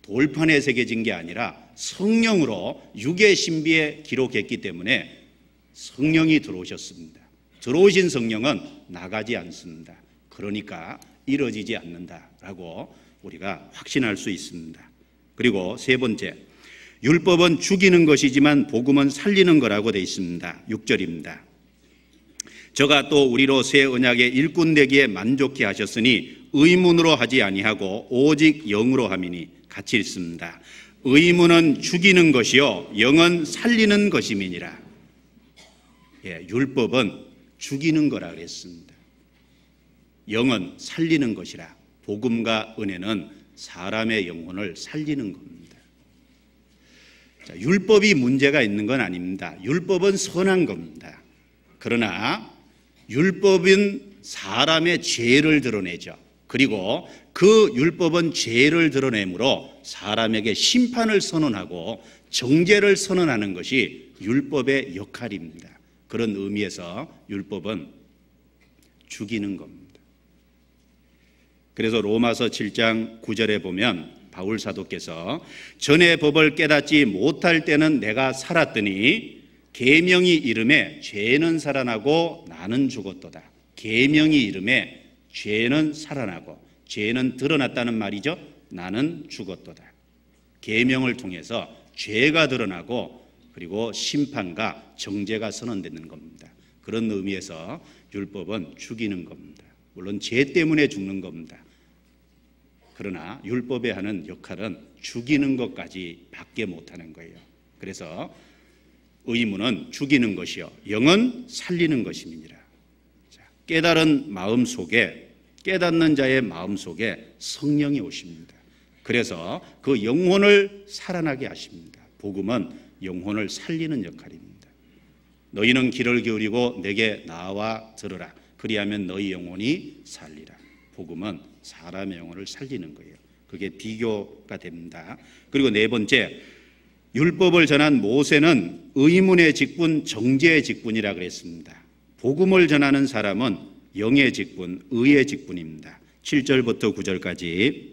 돌판에 새겨진 게 아니라 성령으로 육의 신비에 기록했기 때문에 성령이 들어오셨습니다. 들어오신 성령은 나가지 않습니다. 그러니까 이루어지지 않는다라고 우리가 확신할 수 있습니다. 그리고 세 번째, 율법은 죽이는 것이지만 복음은 살리는 거라고 되어 있습니다. 6절입니다. 저가 또 우리로 새 언약의 일꾼 되기에 만족해 하셨으니 의문으로 하지 아니하고 오직 영으로 함이니. 같이 읽습니다. 의문은 죽이는 것이요 영은 살리는 것임이니라. 율법은 죽이는 거라 그랬습니다. 영은 살리는 것이라. 복음과 은혜는 사람의 영혼을 살리는 겁니다. 자, 율법이 문제가 있는 건 아닙니다. 율법은 선한 겁니다. 그러나 율법은 사람의 죄를 드러내죠. 그리고 그 율법은 죄를 드러내므로 사람에게 심판을 선언하고 정죄를 선언하는 것이 율법의 역할입니다. 그런 의미에서 율법은 죽이는 겁니다. 그래서 로마서 7장 9절에 보면 바울 사도께서 전에 법을 깨닫지 못할 때는 내가 살았더니 계명이 이름에 죄는 살아나고 나는 죽었도다. 계명이 이름에 죄는 살아나고 죄는 드러났다는 말이죠. 나는 죽었도다. 계명을 통해서 죄가 드러나고 그리고 심판과 정죄가 선언되는 겁니다. 그런 의미에서 율법은 죽이는 겁니다. 물론 죄 때문에 죽는 겁니다. 그러나 율법에 하는 역할은 죽이는 것까지 밖에 못하는 거예요. 그래서 의문은 죽이는 것이요 영은 살리는 것임이니라. 깨달은 마음 속에, 깨닫는 자의 마음 속에 성령이 오십니다. 그래서 그 영혼을 살아나게 하십니다. 복음은 영혼을 살리는 역할입니다. 너희는 귀를 기울이고 내게 나와 들으라. 그리하면 너희 영혼이 살리라. 복음은 사람의 영혼을 살리는 거예요. 그게 비교가 됩니다. 그리고 네 번째, 율법을 전한 모세는 의문의 직분, 정죄의 직분이라 그랬습니다. 복음을 전하는 사람은 영의 직분, 의의 직분입니다. 7절부터 9절까지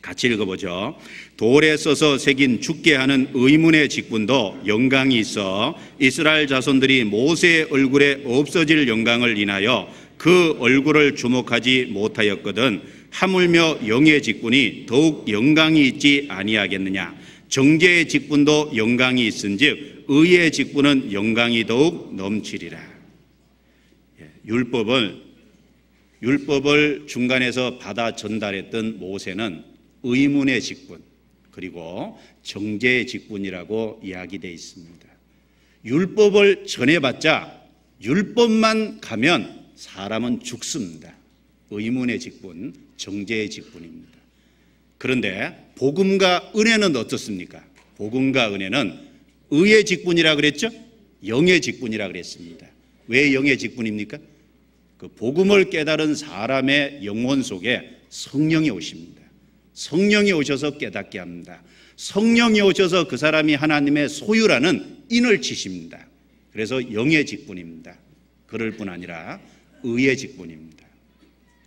같이 읽어보죠. 돌에 써서 새긴 죽게 하는 의문의 직분도 영광이 있어 이스라엘 자손들이 모세의 얼굴에 없어질 영광을 인하여 그 얼굴을 주목하지 못하였거든 하물며 영의 직분이 더욱 영광이 있지 아니하겠느냐. 정죄의 직분도 영광이 있은즉 의의 직분은 영광이 더욱 넘치리라. 율법을 중간에서 받아 전달했던 모세는 의문의 직분 그리고 정죄의 직분이라고 이야기되어 있습니다. 율법을 전해봤자 율법만 가면 사람은 죽습니다. 의문의 직분, 정죄의 직분입니다. 그런데 복음과 은혜는 어떻습니까? 복음과 은혜는 의의 직분이라 그랬죠? 영의 직분이라 그랬습니다. 왜 영의 직분입니까? 그 복음을 깨달은 사람의 영혼 속에 성령이 오십니다. 성령이 오셔서 깨닫게 합니다. 성령이 오셔서 그 사람이 하나님의 소유라는 인을 치십니다. 그래서 영의 직분입니다. 그럴 뿐 아니라 의의 직분입니다.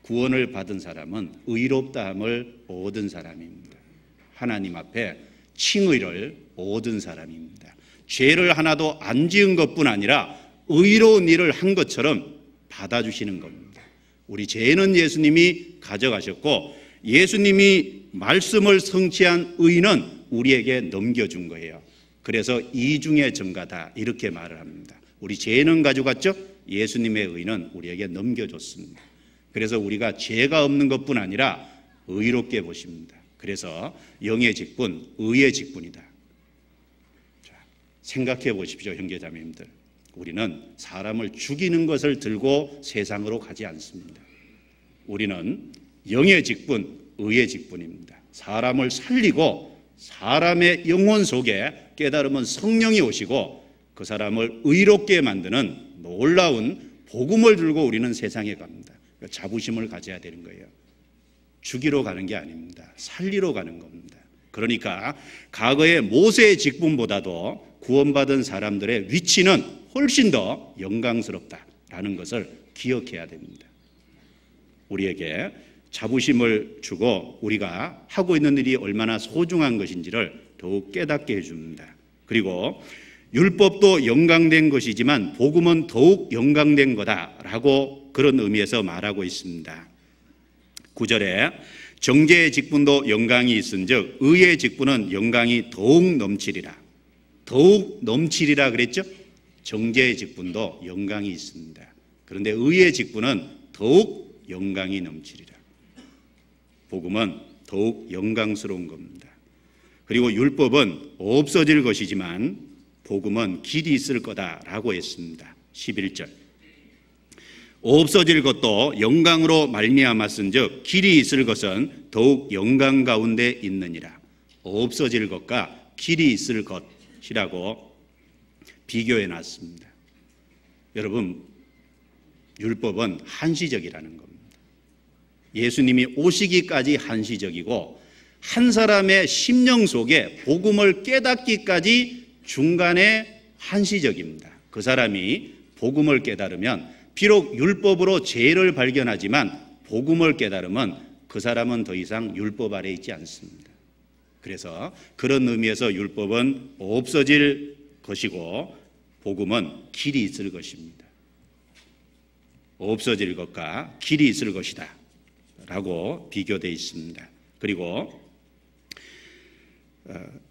구원을 받은 사람은 의롭다함을 얻은 사람입니다. 하나님 앞에 칭의를 얻은 사람입니다. 죄를 하나도 안 지은 것뿐 아니라 의로운 일을 한 것처럼 받아주시는 겁니다. 우리 죄는 예수님이 가져가셨고 예수님이 말씀을 성취한 의는 우리에게 넘겨준 거예요. 그래서 이중의 증가다 이렇게 말을 합니다. 우리 죄는 가져갔죠? 예수님의 의는 우리에게 넘겨줬습니다. 그래서 우리가 죄가 없는 것뿐 아니라 의롭게 보십니다. 그래서 영의 직분, 의의 직분이다. 자, 생각해 보십시오, 형제자매님들. 우리는 사람을 죽이는 것을 들고 세상으로 가지 않습니다. 우리는 영의 직분, 의의 직분입니다. 사람을 살리고 사람의 영혼 속에 깨달으면 성령이 오시고 그 사람을 의롭게 만드는 놀라운 복음을 들고 우리는 세상에 갑니다. 자부심을 가져야 되는 거예요. 죽이러 가는 게 아닙니다. 살리러 가는 겁니다. 그러니까 과거의 모세의 직분보다도 구원받은 사람들의 위치는 훨씬 더 영광스럽다라는 것을 기억해야 됩니다. 우리에게 자부심을 주고 우리가 하고 있는 일이 얼마나 소중한 것인지를 더욱 깨닫게 해줍니다. 그리고 율법도 영광된 것이지만 복음은 더욱 영광된 거다라고 그런 의미에서 말하고 있습니다. 9절에 정죄의 직분도 영광이 있은즉 의의 직분은 영광이 더욱 넘치리라. 더욱 넘치리라 그랬죠? 정죄의 직분도 영광이 있습니다. 그런데 의의 직분은 더욱 영광이 넘치리라. 복음은 더욱 영광스러운 겁니다. 그리고 율법은 없어질 것이지만 복음은 길이 있을 거다라고 했습니다. 11절. 없어질 것도 영광으로 말미암았은즉 길이 있을 것은 더욱 영광 가운데 있느니라. 없어질 것과 길이 있을 것이라고 비교해 놨습니다. 여러분, 율법은 한시적이라는 겁니다. 예수님이 오시기까지 한시적이고 한 사람의 심령 속에 복음을 깨닫기까지 중간에 한시적입니다. 그 사람이 복음을 깨달으면 비록 율법으로 죄를 발견하지만 복음을 깨달으면 그 사람은 더 이상 율법 아래 있지 않습니다. 그래서 그런 의미에서 율법은 없어질 것이고 복음은 길이 있을 것입니다. 없어질 것과 길이 있을 것이다 라고 비교되어 있습니다. 그리고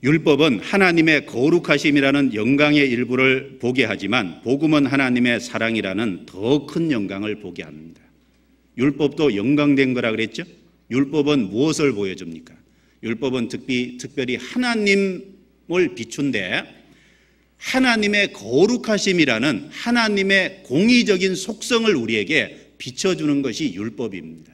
율법은 하나님의 거룩하심이라는 영광의 일부를 보게 하지만 복음은 하나님의 사랑이라는 더 큰 영광을 보게 합니다. 율법도 영광된 거라 그랬죠? 율법은 무엇을 보여줍니까? 율법은 특별히 하나님을 비춘데 하나님의 거룩하심이라는 하나님의 공의적인 속성을 우리에게 비춰주는 것이 율법입니다.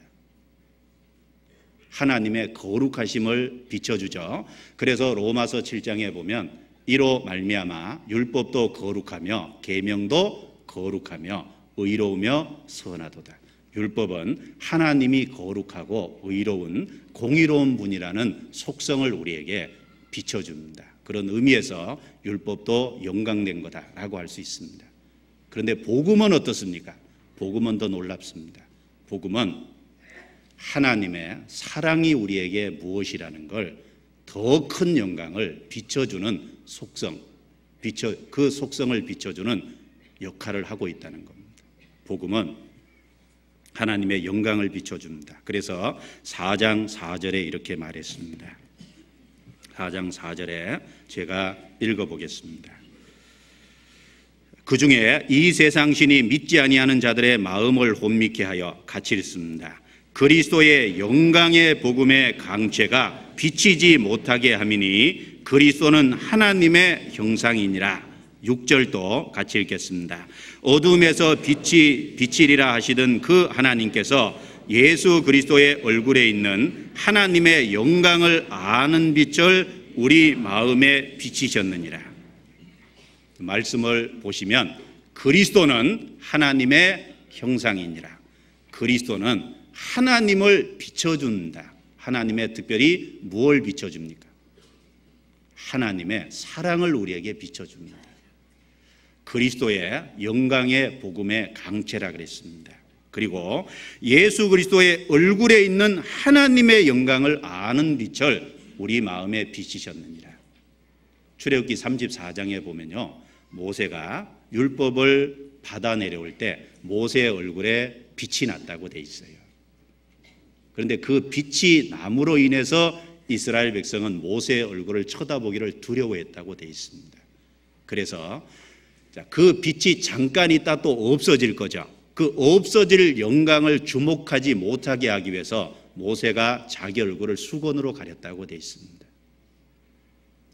하나님의 거룩하심을 비춰주죠. 그래서 로마서 7장에 보면 이로 말미암아 율법도 거룩하며 계명도 거룩하며 의로우며 선하도다. 율법은 하나님이 거룩하고 의로운 공의로운 분이라는 속성을 우리에게 비춰줍니다. 그런 의미에서 율법도 영광된 거다라고 할 수 있습니다. 그런데 복음은 어떻습니까? 복음은 더 놀랍습니다. 복음은 하나님의 사랑이 우리에게 무엇이라는 걸 더 큰 영광을 비춰주는 속성, 그 속성을 비춰주는 역할을 하고 있다는 겁니다. 복음은 하나님의 영광을 비춰줍니다. 그래서 4장 4절에 이렇게 말했습니다. 4장 4절에 제가 읽어보겠습니다. 그 중에 이 세상 신이 믿지 아니하는 자들의 마음을 혼미케 하여 같이 읽습니다. 그리스도의 영광의 복음의 강체가 비치지 못하게 함이니 그리스도는 하나님의 형상이니라. 6절도 같이 읽겠습니다. 어둠에서 빛이 비치리라 하시던 그 하나님께서 예수 그리스도의 얼굴에 있는 하나님의 영광을 아는 빛을 우리 마음에 비치셨느니라. 말씀을 보시면 그리스도는 하나님의 형상이니라. 그리스도는 하나님을 비춰준다. 하나님의 특별히 무엇을 비춰줍니까? 하나님의 사랑을 우리에게 비춰줍니다. 그리스도의 영광의 복음의 강체라 그랬습니다. 그리고 예수 그리스도의 얼굴에 있는 하나님의 영광을 아는 빛을 우리 마음에 비치셨느니라. 출애굽기 34장에 보면요, 모세가 율법을 받아 내려올 때 모세의 얼굴에 빛이 났다고 돼 있어요. 그런데 그 빛이 남으로 인해서 이스라엘 백성은 모세의 얼굴을 쳐다보기를 두려워했다고 돼 있습니다. 그래서 그 빛이 잠깐 있다 또 없어질 거죠. 그 없어질 영광을 주목하지 못하게 하기 위해서 모세가 자기 얼굴을 수건으로 가렸다고 돼 있습니다.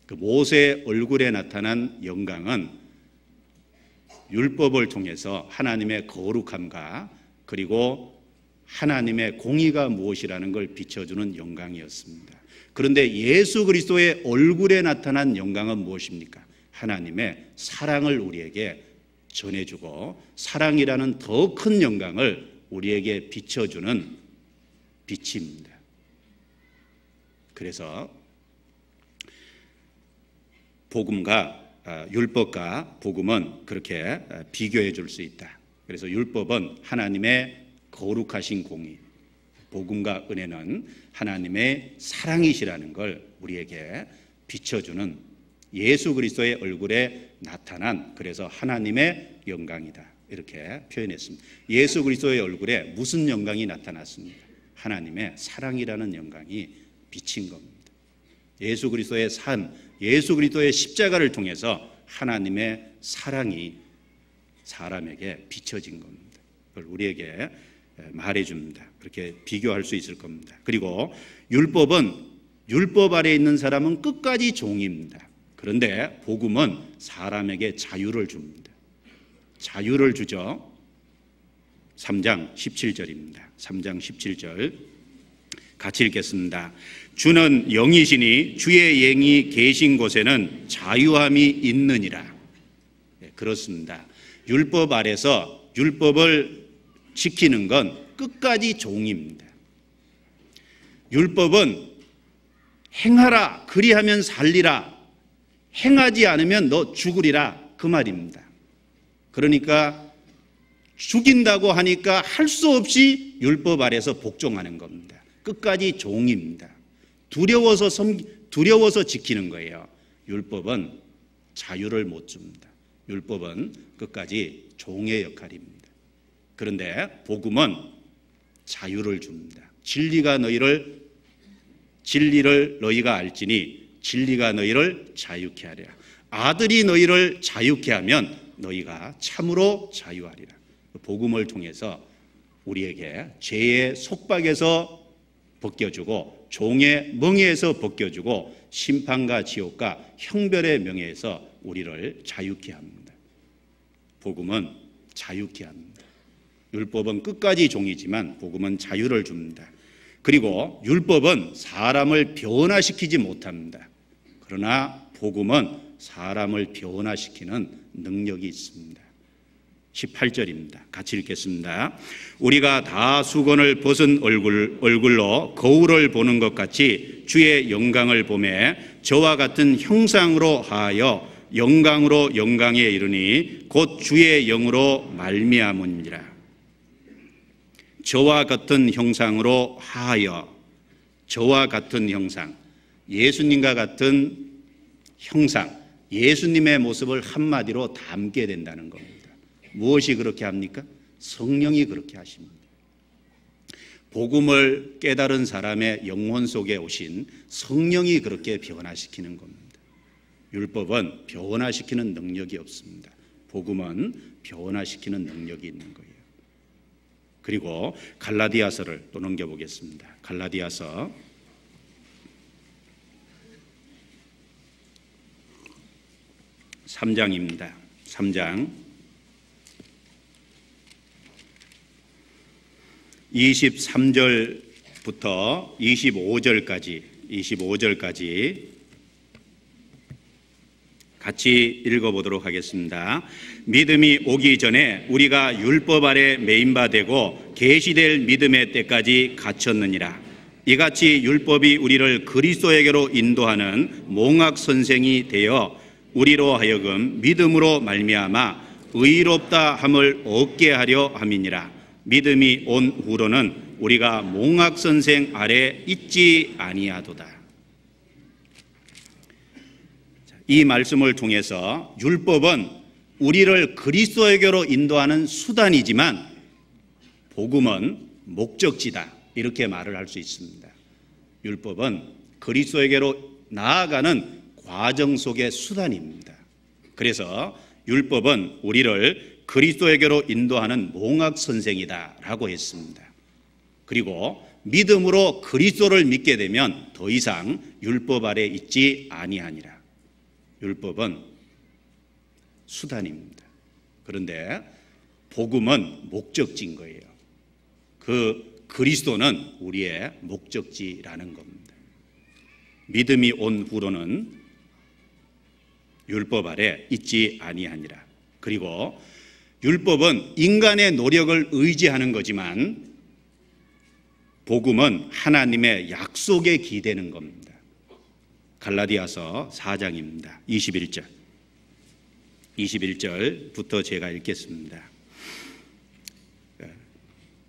그 모세의 얼굴에 나타난 영광은 율법을 통해서 하나님의 거룩함과 그리고 하나님의 공의가 무엇이라는 걸 비춰주는 영광이었습니다. 그런데 예수 그리스도의 얼굴에 나타난 영광은 무엇입니까? 하나님의 사랑을 우리에게 전해주고 사랑이라는 더 큰 영광을 우리에게 비춰주는 빛입니다. 그래서 복음과 율법과 복음은 그렇게 비교해 줄 수 있다. 그래서 율법은 하나님의 거룩하신 공의, 복음과 은혜는 하나님의 사랑이시라는 걸 우리에게 비춰주는 예수 그리스도의 얼굴에 나타난, 그래서 하나님의 영광이다, 이렇게 표현했습니다. 예수 그리스도의 얼굴에 무슨 영광이 나타났습니까? 하나님의 사랑이라는 영광이 비친 겁니다. 예수 그리스도의 삶, 예수 그리스도의 십자가를 통해서 하나님의 사랑이 사람에게 비춰진 겁니다. 그걸 우리에게 말해줍니다. 그렇게 비교할 수 있을 겁니다. 그리고 율법은 율법 아래에 있는 사람은 끝까지 종입니다. 그런데 복음은 사람에게 자유를 줍니다. 자유를 주죠. 3장 17절입니다. 3장 17절 같이 읽겠습니다. 주는 영이시니 주의 영이 계신 곳에는 자유함이 있느니라. 네, 그렇습니다. 율법 아래서 율법을 지키는 건 끝까지 종입니다. 율법은 행하라, 그리하면 살리라, 행하지 않으면 너 죽으리라, 그 말입니다. 그러니까 죽인다고 하니까 할 수 없이 율법 아래서 복종하는 겁니다. 끝까지 종입니다. 두려워서 지키는 거예요. 율법은 자유를 못 줍니다. 율법은 끝까지 종의 역할입니다. 그런데 복음은 자유를 줍니다. 진리를 너희가 알지니 진리가 너희를 자유케 하리라. 아들이 너희를 자유케 하면 너희가 참으로 자유하리라. 복음을 통해서 우리에게 죄의 속박에서 벗겨주고 종의 멍에에서 벗겨주고 심판과 지옥과 형벌의 명예에서 우리를 자유케 합니다. 복음은 자유케 합니다. 율법은 끝까지 종이지만 복음은 자유를 줍니다. 그리고 율법은 사람을 변화시키지 못합니다. 그러나 복음은 사람을 변화시키는 능력이 있습니다. 18절입니다. 같이 읽겠습니다. 우리가 다 수건을 벗은 얼굴로 거울을 보는 것 같이 주의 영광을 보매 저와 같은 형상으로 하여 영광으로 영광에 이르니 곧 주의 영으로 말미암으니라. 저와 같은 형상으로 하여, 저와 같은 형상, 예수님과 같은 형상, 예수님의 모습을 한마디로 담게 된다는 겁니다. 무엇이 그렇게 합니까? 성령이 그렇게 하십니다. 복음을 깨달은 사람의 영혼 속에 오신 성령이 그렇게 변화시키는 겁니다. 율법은 변화시키는 능력이 없습니다. 복음은 변화시키는 능력이 있는 거예요. 그리고 갈라디아서를 또 넘겨보겠습니다. 갈라디아서 3장입니다. 3장 23절부터 25절까지 같이 읽어보도록 하겠습니다. 믿음이 오기 전에 우리가 율법 아래 매인 바 되고 계시될 믿음의 때까지 갇혔느니라. 이같이 율법이 우리를 그리스도에게로 인도하는 몽학 선생이 되어 우리로 하여금 믿음으로 말미암아 의롭다 함을 얻게 하려 함이니라. 믿음이 온 후로는 우리가 몽학 선생 아래 있지 아니하도다. 이 말씀을 통해서 율법은 우리를 그리스도에게로 인도하는 수단이지만 복음은 목적지다, 이렇게 말을 할 수 있습니다. 율법은 그리스도에게로 나아가는 과정 속의 수단입니다. 그래서 율법은 우리를 그리스도에게로 인도하는 몽학 선생이다라고 했습니다. 그리고 믿음으로 그리스도를 믿게 되면 더 이상 율법 아래 있지 아니하니라. 율법은 수단입니다. 그런데 복음은 목적지인 거예요. 그 그리스도는 우리의 목적지라는 겁니다. 믿음이 온 후로는 율법 아래 있지 아니하니라. 그리고 율법은 인간의 노력을 의지하는 거지만 복음은 하나님의 약속에 기대는 겁니다. 갈라디아서 4장입니다. 21절부터 제가 읽겠습니다.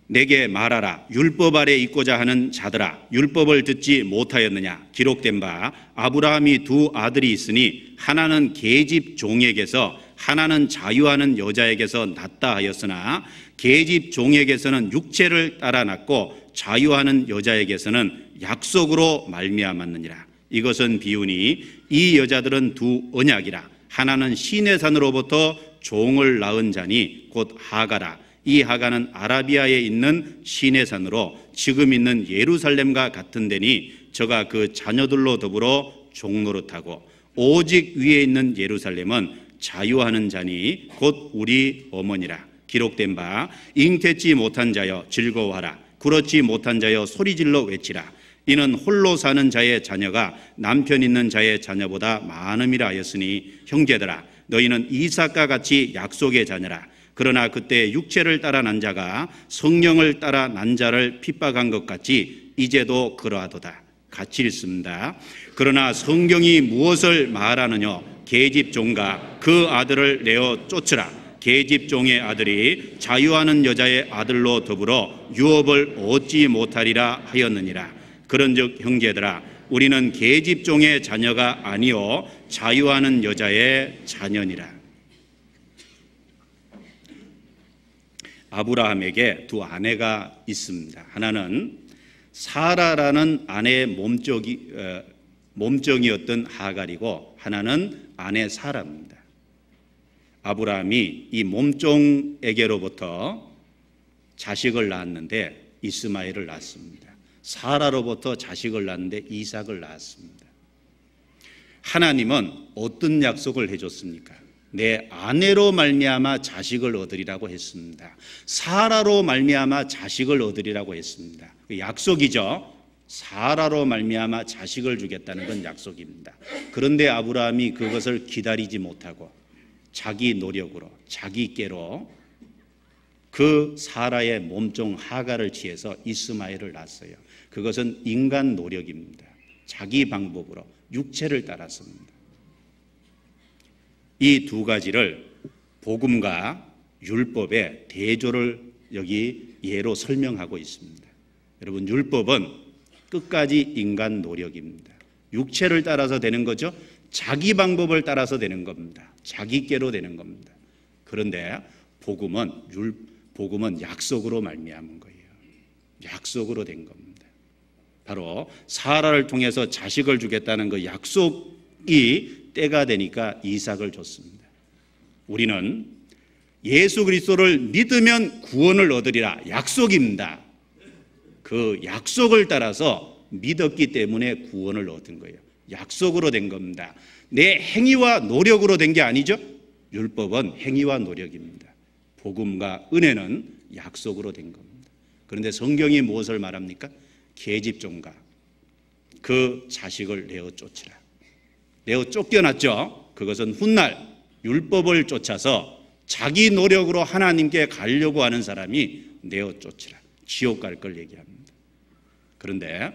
내게 말하라. 율법 아래 있고자 하는 자들아, 율법을 듣지 못하였느냐? 기록된 바 아브라함이 두 아들이 있으니 하나는 계집 종에게서 하나는 자유하는 여자에게서 낳다 하였으나 계집 종에게서는 육체를 따라 낳고 자유하는 여자에게서는 약속으로 말미암았느니라. 이것은 비유니 이 여자들은 두 언약이라. 하나는 시내산으로부터 종을 낳은 자니 곧 하가라. 이 하가는 아라비아에 있는 시내산으로 지금 있는 예루살렘과 같은 데니 저가 그 자녀들로 더불어 종노릇하고 오직 위에 있는 예루살렘은 자유하는 자니 곧 우리 어머니라. 기록된 바 잉태치 못한 자여 즐거워하라. 굴었지 못한 자여 소리질러 외치라. 이는 홀로 사는 자의 자녀가 남편 있는 자의 자녀보다 많음이라 하였으니 형제들아, 너희는 이삭과 같이 약속의 자녀라. 그러나 그때 육체를 따라 난 자가 성령을 따라 난 자를 핍박한 것 같이 이제도 그러하도다. 같이 읽습니다. 그러나 성경이 무엇을 말하느냐? 계집종과 그 아들을 내어 쫓으라. 계집종의 아들이 자유하는 여자의 아들로 더불어 유업을 얻지 못하리라 하였느니라. 그런즉 형제들아, 우리는 계집종의 자녀가 아니요 자유하는 여자의 자녀니라. 아브라함에게 두 아내가 있습니다. 하나는 사라라는 아내의 몸종이었던 하갈이고 하나는 아내 사라입니다. 아브라함이 이 몸종에게로부터 자식을 낳았는데 이스마엘을 낳았습니다. 사라로부터 자식을 낳았는데 이삭을 낳았습니다. 하나님은 어떤 약속을 해줬습니까? 내 아내로 말미암아 자식을 얻으리라고 했습니다. 사라로 말미암아 자식을 얻으리라고 했습니다. 그 약속이죠. 사라로 말미암아 자식을 주겠다는 건 약속입니다. 그런데 아브라함이 그것을 기다리지 못하고 자기 노력으로 자기 꾀로 그 사라의 몸종 하갈을 취해서 이스마엘을 낳았어요. 그것은 인간 노력입니다. 자기 방법으로 육체를 따랐습니다. 이 두 가지를 복음과 율법의 대조를 여기 예로 설명하고 있습니다. 여러분, 율법은 끝까지 인간 노력입니다. 육체를 따라서 되는 거죠. 자기 방법을 따라서 되는 겁니다. 자기 꾀로 되는 겁니다. 그런데 복음은 약속으로 말미암은 거예요. 약속으로 된 겁니다. 바로 사라를 통해서 자식을 주겠다는 그 약속이 때가 되니까 이삭을 줬습니다. 우리는 예수 그리스도를 믿으면 구원을 얻으리라. 약속입니다. 그 약속을 따라서 믿었기 때문에 구원을 얻은 거예요. 약속으로 된 겁니다. 내 행위와 노력으로 된 게 아니죠. 율법은 행위와 노력입니다. 복음과 은혜는 약속으로 된 겁니다. 그런데 성경이 무엇을 말합니까? 계집종과 그 자식을 내어 쫓으라. 내어 쫓겨났죠. 그것은 훗날 율법을 쫓아서 자기 노력으로 하나님께 가려고 하는 사람이 내어 쫓으라. 지옥 갈 걸 얘기합니다. 그런데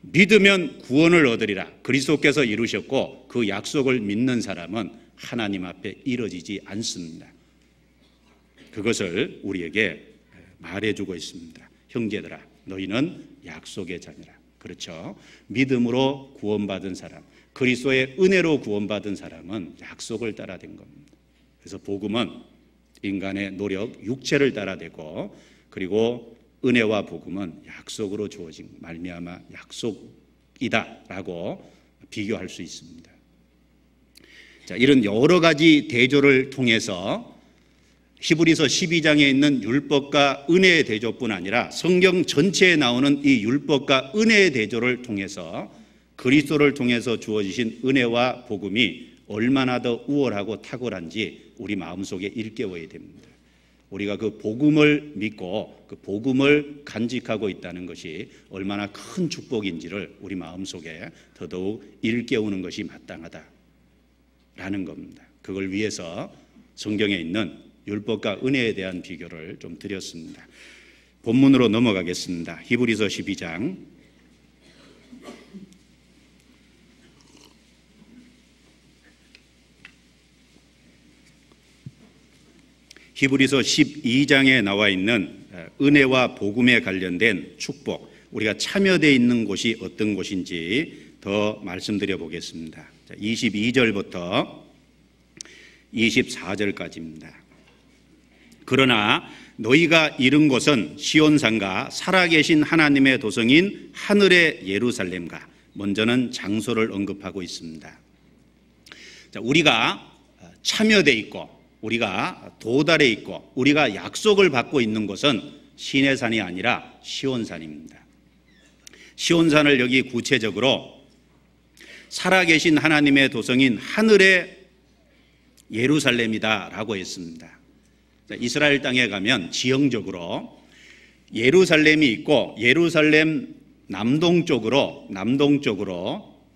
믿으면 구원을 얻으리라. 그리스도께서 이루셨고 그 약속을 믿는 사람은 하나님 앞에 이뤄지지 않습니다. 그것을 우리에게 말해주고 있습니다. 형제들아, 너희는 약속의 자녀라. 그렇죠? 믿음으로 구원받은 사람, 그리스도의 은혜로 구원받은 사람은 약속을 따라된 겁니다. 그래서 복음은 인간의 노력, 육체를 따라되고, 그리고 은혜와 복음은 약속으로 주어진 말미암아 약속이다라고 비교할 수 있습니다. 자, 이런 여러 가지 대조를 통해서 히브리서 12장에 있는 율법과 은혜의 대조뿐 아니라 성경 전체에 나오는 이 율법과 은혜의 대조를 통해서 그리스도를 통해서 주어지신 은혜와 복음이 얼마나 더 우월하고 탁월한지 우리 마음속에 일깨워야 됩니다. 우리가 그 복음을 믿고 그 복음을 간직하고 있다는 것이 얼마나 큰 축복인지를 우리 마음속에 더더욱 일깨우는 것이 마땅하다라는 겁니다. 그걸 위해서 성경에 있는 율법과 은혜에 대한 비교를 좀 드렸습니다. 본문으로 넘어가겠습니다. 히브리서 12장 히브리서 12장에 나와 있는 은혜와 복음에 관련된 축복, 우리가 참여되어 있는 곳이 어떤 곳인지 더 말씀드려 보겠습니다. 22절부터 24절까지입니다. 그러나 너희가 이른 곳은 시온산과 살아계신 하나님의 도성인 하늘의 예루살렘과, 먼저는 장소를 언급하고 있습니다. 우리가 참여되어 있고 우리가 도달해 있고 우리가 약속을 받고 있는 곳은 시내산이 아니라 시온산입니다. 시온산을 여기 구체적으로 살아계신 하나님의 도성인 하늘의 예루살렘이다라고 했습니다. 이스라엘 땅에 가면 지형적으로 예루살렘이 있고 예루살렘 남동쪽으로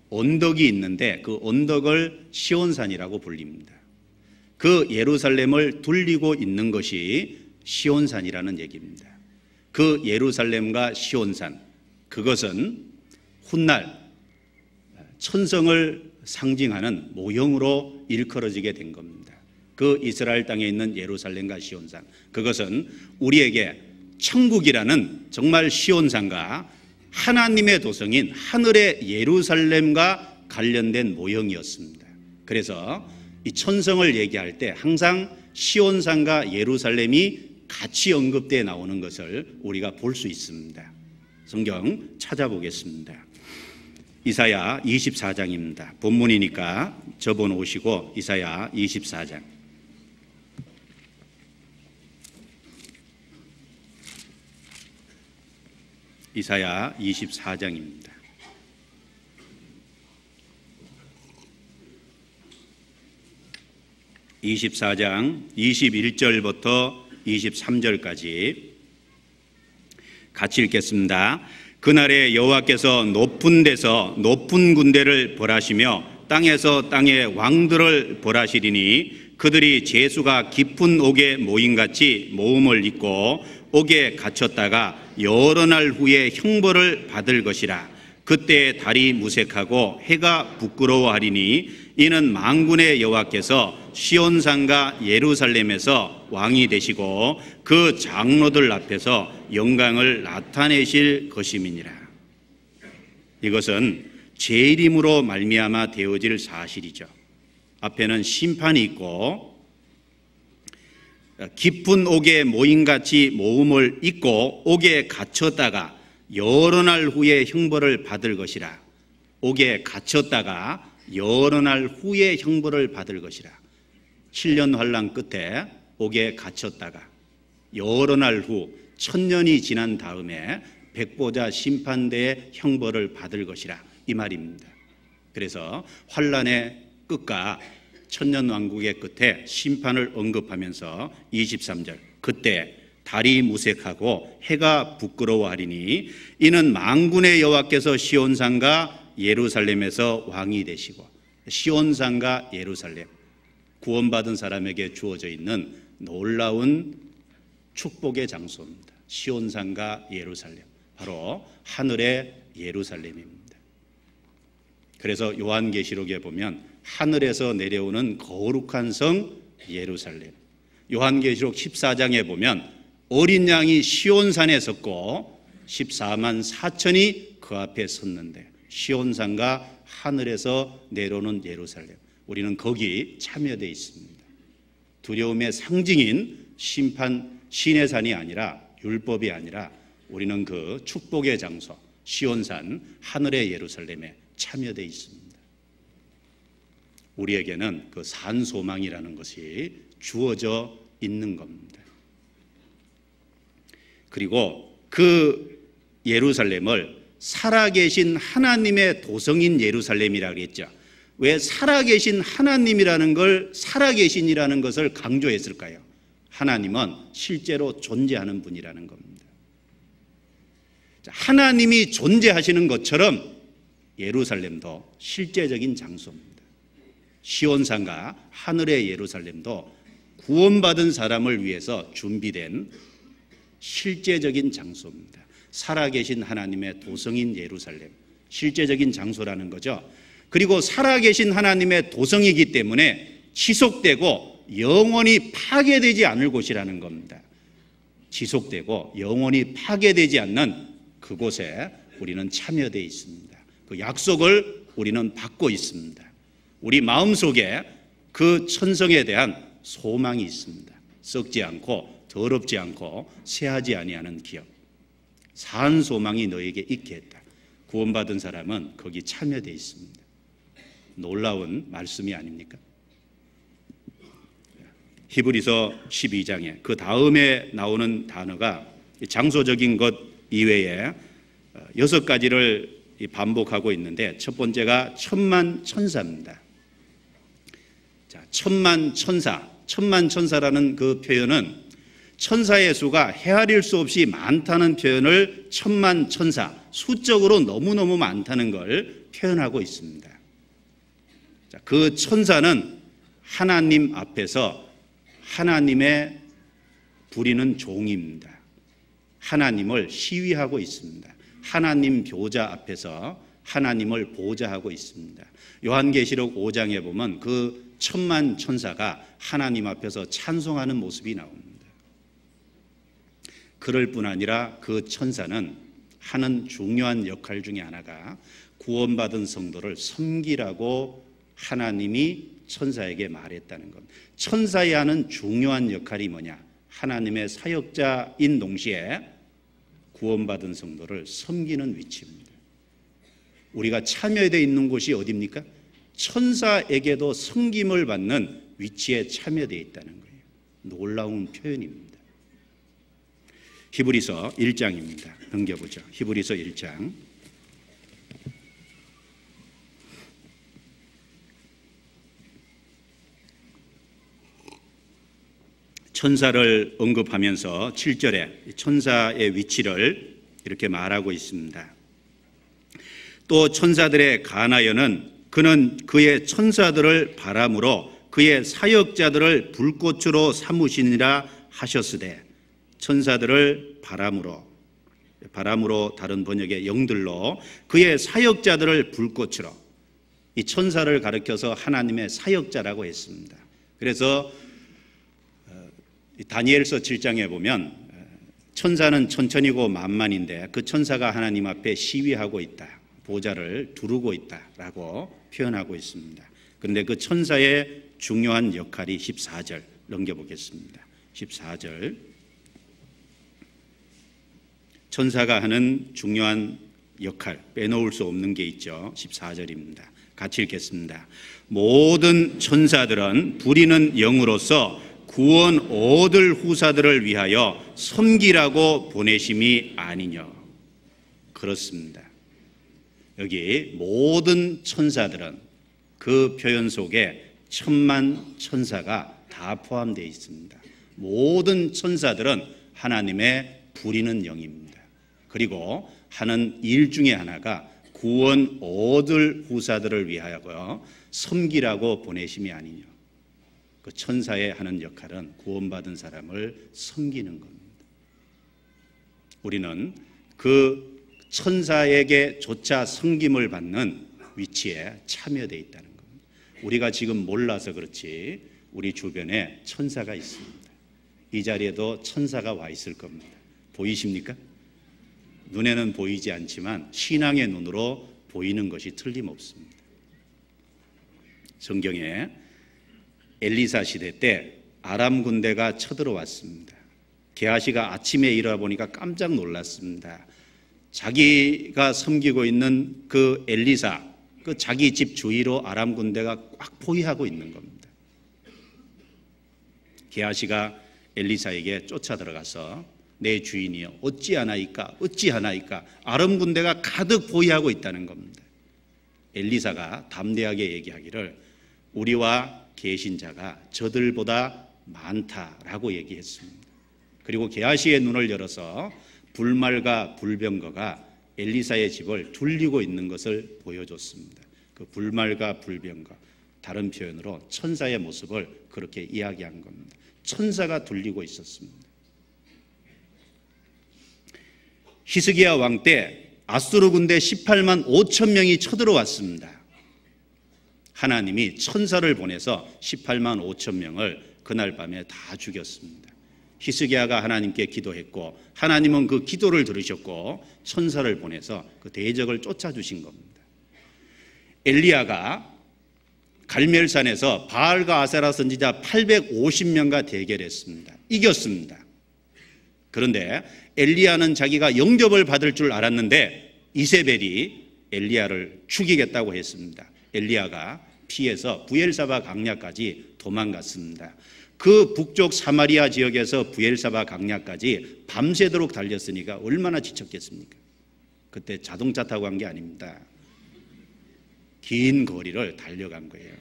언덕이 있는데 그 언덕을 시온산이라고 불립니다. 그 예루살렘을 둘리고 있는 것이 시온산이라는 얘기입니다. 그 예루살렘과 시온산, 그것은 훗날 천성을 상징하는 모형으로 일컬어지게 된 겁니다. 그 이스라엘 땅에 있는 예루살렘과 시온산, 그것은 우리에게 천국이라는 정말 시온산과 하나님의 도성인 하늘의 예루살렘과 관련된 모형이었습니다. 그래서 이 천성을 얘기할 때 항상 시온산과 예루살렘이 같이 언급되어 나오는 것을 우리가 볼 수 있습니다. 성경 찾아보겠습니다. 이사야 24장입니다. 본문이니까 접어놓으시고 이사야 24장. 이사야 24장입니다. (24장) 21절부터 23절까지 같이 읽겠습니다. 그날에 여호와께서 높은 데서 높은 군대를 벌하시며 땅에서 땅의 왕들을 벌하시리니 그들이 제수가 깊은 옥에 모임같이 모음을 잇고 옥에 갇혔다가 여러 날 후에 형벌을 받을 것이라. 그때 달이 무색하고 해가 부끄러워하리니 이는 만군의 여호와께서 시온산과 예루살렘에서 왕이 되시고 그 장로들 앞에서 영광을 나타내실 것임이니라. 이것은 재림으로 말미암아 되어질 사실이죠. 앞에는 심판이 있고 깊은 옥에 모임같이 모음을 잇고 옥에 갇혔다가 여러 날 후에 형벌을 받을 것이라. 옥에 갇혔다가 여러 날 후에 형벌을 받을 것이라. 7년 환란 끝에 옥에 갇혔다가 여러 날 후 1000년이 지난 다음에 백보자 심판대의 형벌을 받을 것이라, 이 말입니다. 그래서 환란의 끝과 천년왕국의 끝에 심판을 언급하면서 23절, 그때 달이 무색하고 해가 부끄러워하리니 이는 만군의 여호와께서 시온산과 예루살렘에서 왕이 되시고, 시온산과 예루살렘, 구원받은 사람에게 주어져 있는 놀라운 축복의 장소입니다. 시온산과 예루살렘, 바로 하늘의 예루살렘입니다. 그래서 요한계시록에 보면 하늘에서 내려오는 거룩한 성 예루살렘, 요한계시록 14장에 보면 어린 양이 시온산에 섰고 14만 4천이 그 앞에 섰는데, 시온산과 하늘에서 내려오는 예루살렘, 우리는 거기 참여되어 있습니다. 두려움의 상징인 심판, 신의 산이 아니라, 율법이 아니라 우리는 그 축복의 장소 시온산, 하늘의 예루살렘에 참여되어 있습니다. 우리에게는 그 산소망이라는 것이 주어져 있는 겁니다. 그리고 그 예루살렘을 살아계신 하나님의 도성인 예루살렘이라고 했죠. 왜 살아계신 하나님이라는 걸, 살아계신이라는 것을 강조했을까요? 하나님은 실제로 존재하는 분이라는 겁니다. 하나님이 존재하시는 것처럼 예루살렘도 실제적인 장소입니다. 시온산과 하늘의 예루살렘도 구원받은 사람을 위해서 준비된 실제적인 장소입니다. 살아계신 하나님의 도성인 예루살렘, 실제적인 장소라는 거죠. 그리고 살아계신 하나님의 도성이기 때문에 지속되고 영원히 파괴되지 않을 곳이라는 겁니다. 지속되고 영원히 파괴되지 않는 그곳에 우리는 참여되어 있습니다. 그 약속을 우리는 받고 있습니다. 우리 마음속에 그 천성에 대한 소망이 있습니다. 썩지 않고 더럽지 않고 쇠하지 아니하는 기업, 산 소망이 너에게 있게 했다. 구원받은 사람은 거기 참여되어 있습니다. 놀라운 말씀이 아닙니까? 히브리서 12장에 그 다음에 나오는 단어가 장소적인 것 이외에 6가지를 반복하고 있는데, 첫 번째가 천만천사입니다. 자, 천만천사라는 그 표현은 천사의 수가 헤아릴 수 없이 많다는 표현을 천만천사, 수적으로 너무너무 많다는 걸 표현하고 있습니다. 자, 그 천사는 하나님 앞에서 하나님의 부리는 종입니다. 하나님을 시위하고 있습니다. 하나님 보좌 앞에서 하나님을 보좌하고 있습니다. 요한계시록 5장에 보면 그 천만 천사가 하나님 앞에서 찬송하는 모습이 나옵니다. 그럴 뿐 아니라 그 천사는 하는 중요한 역할 중에 하나가 구원받은 성도를 섬기라고 하나님이 천사에게 말했다는 것. 천사의 하는 중요한 역할이 뭐냐? 하나님의 사역자인 동시에 구원받은 성도를 섬기는 위치입니다. 우리가 참여되어 있는 곳이 어디입니까? 천사에게도 섬김을 받는 위치에 참여되어 있다는 거예요. 놀라운 표현입니다. 히브리서 1장입니다. 넘겨보죠. 히브리서 1장. 천사를 언급하면서 7절에 천사의 위치를 이렇게 말하고 있습니다. 또 천사들의 간하여는 그는 그의 천사들을 바람으로 그의 사역자들을 불꽃으로 삼으시니라 하셨으되, 천사들을 바람으로 다른 번역의 영들로 그의 사역자들을 불꽃으로, 이 천사를 가리켜서 하나님의 사역자라고 했습니다. 그래서 다니엘서 7장에 보면 천사는 천천이고 만만인데 그 천사가 하나님 앞에 시위하고 있다, 보좌를 두르고 있다라고 표현하고 있습니다. 그런데 그 천사의 중요한 역할이 14절 넘겨보겠습니다. 14절, 천사가 하는 중요한 역할, 빼놓을 수 없는 게 있죠. 14절입니다. 같이 읽겠습니다. 모든 천사들은 부리는 영으로서 구원 얻을 후사들을 위하여 섬기라고 보내심이 아니뇨. 그렇습니다. 여기 모든 천사들은 그 표현 속에 천만 천사가 다 포함되어 있습니다. 모든 천사들은 하나님의 부리는 영입니다. 그리고 하는 일 중에 하나가 구원 얻을 후사들을 위하여 섬기라고 보내심이 아니뇨. 그 천사의 하는 역할은 구원받은 사람을 섬기는 겁니다. 우리는 그 천사에게조차 섬김을 받는 위치에 참여되어 있다는 겁니다. 우리가 지금 몰라서 그렇지 우리 주변에 천사가 있습니다. 이 자리에도 천사가 와 있을 겁니다. 보이십니까? 눈에는 보이지 않지만 신앙의 눈으로 보이는 것이 틀림없습니다. 성경에 엘리사 시대 때 아람 군대가 쳐들어왔습니다. 게하시가 아침에 일어나 보니까 깜짝 놀랐습니다. 자기가 섬기고 있는 그 엘리사, 그 자기 집 주위로 아람 군대가 꽉 포위하고 있는 겁니다. 게하시가 엘리사에게 쫓아 들어가서 내 주인이여 어찌하나이까 어찌하나이까, 아람 군대가 가득 포위하고 있다는 겁니다. 엘리사가 담대하게 얘기하기를 우리와 계신 자가 저들보다 많다라고 얘기했습니다. 그리고 게하시의 눈을 열어서 불말과 불병거가 엘리사의 집을 둘리고 있는 것을 보여줬습니다. 그 불말과 불병거, 다른 표현으로 천사의 모습을 그렇게 이야기한 겁니다. 천사가 둘리고 있었습니다. 히스기야 왕 때 아수르 군대 18만 5천 명이 쳐들어왔습니다. 하나님이 천사를 보내서 18만 5천 명을 그날 밤에 다 죽였습니다. 히스기야가 하나님께 기도했고 하나님은 그 기도를 들으셨고 천사를 보내서 그 대적을 쫓아주신 겁니다. 엘리야가 갈멜산에서 바알과 아세라 선지자 850명과 대결했습니다. 이겼습니다. 그런데 엘리야는 자기가 영접을 받을 줄 알았는데 이세벨이 엘리야를 죽이겠다고 했습니다. 엘리야가 피해서 부엘사바 강야까지 도망갔습니다. 그 북쪽 사마리아 지역에서 부엘사바 강야까지 밤새도록 달렸으니까 얼마나 지쳤겠습니까? 그때 자동차 타고 간 게 아닙니다. 긴 거리를 달려간 거예요.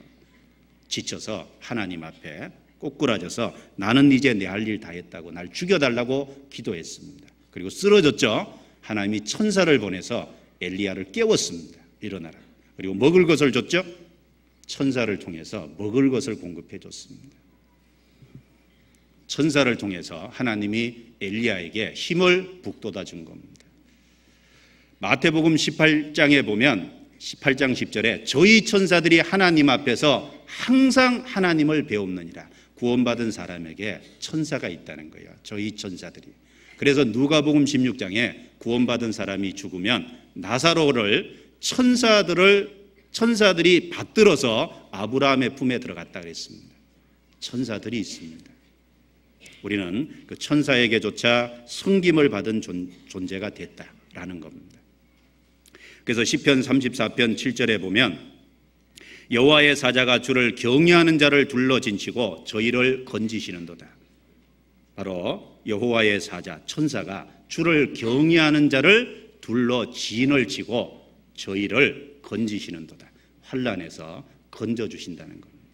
지쳐서 하나님 앞에 꼬꾸라져서 나는 이제 내 할 일 다 했다고 날 죽여달라고 기도했습니다. 그리고 쓰러졌죠. 하나님이 천사를 보내서 엘리야를 깨웠습니다. 일어나라. 그리고 먹을 것을 줬죠. 천사를 통해서 먹을 것을 공급해 줬습니다. 천사를 통해서 하나님이 엘리야에게 힘을 북돋아 준 겁니다. 마태복음 18장에 보면 18장 10절에 저희 천사들이 하나님 앞에서 항상 하나님을 배웁느니라. 구원받은 사람에게 천사가 있다는 거예요. 저희 천사들이. 그래서 누가복음 16장에 구원받은 사람이 죽으면 나사로를 천사들이 받들어서 아브라함의 품에 들어갔다 그랬습니다. 천사들이 있습니다. 우리는 그 천사에게조차 섬김을 받은 존재가 됐다라는 겁니다. 그래서 시편 34편 7절에 보면 여호와의 사자가 주를 경외하는 자를 둘러 진치고 저희를 건지시는도다. 바로 여호와의 사자 천사가 주를 경외하는 자를 둘러 진을 치고 저희를 건지시는도다. 환난에서 건져주신다는 겁니다.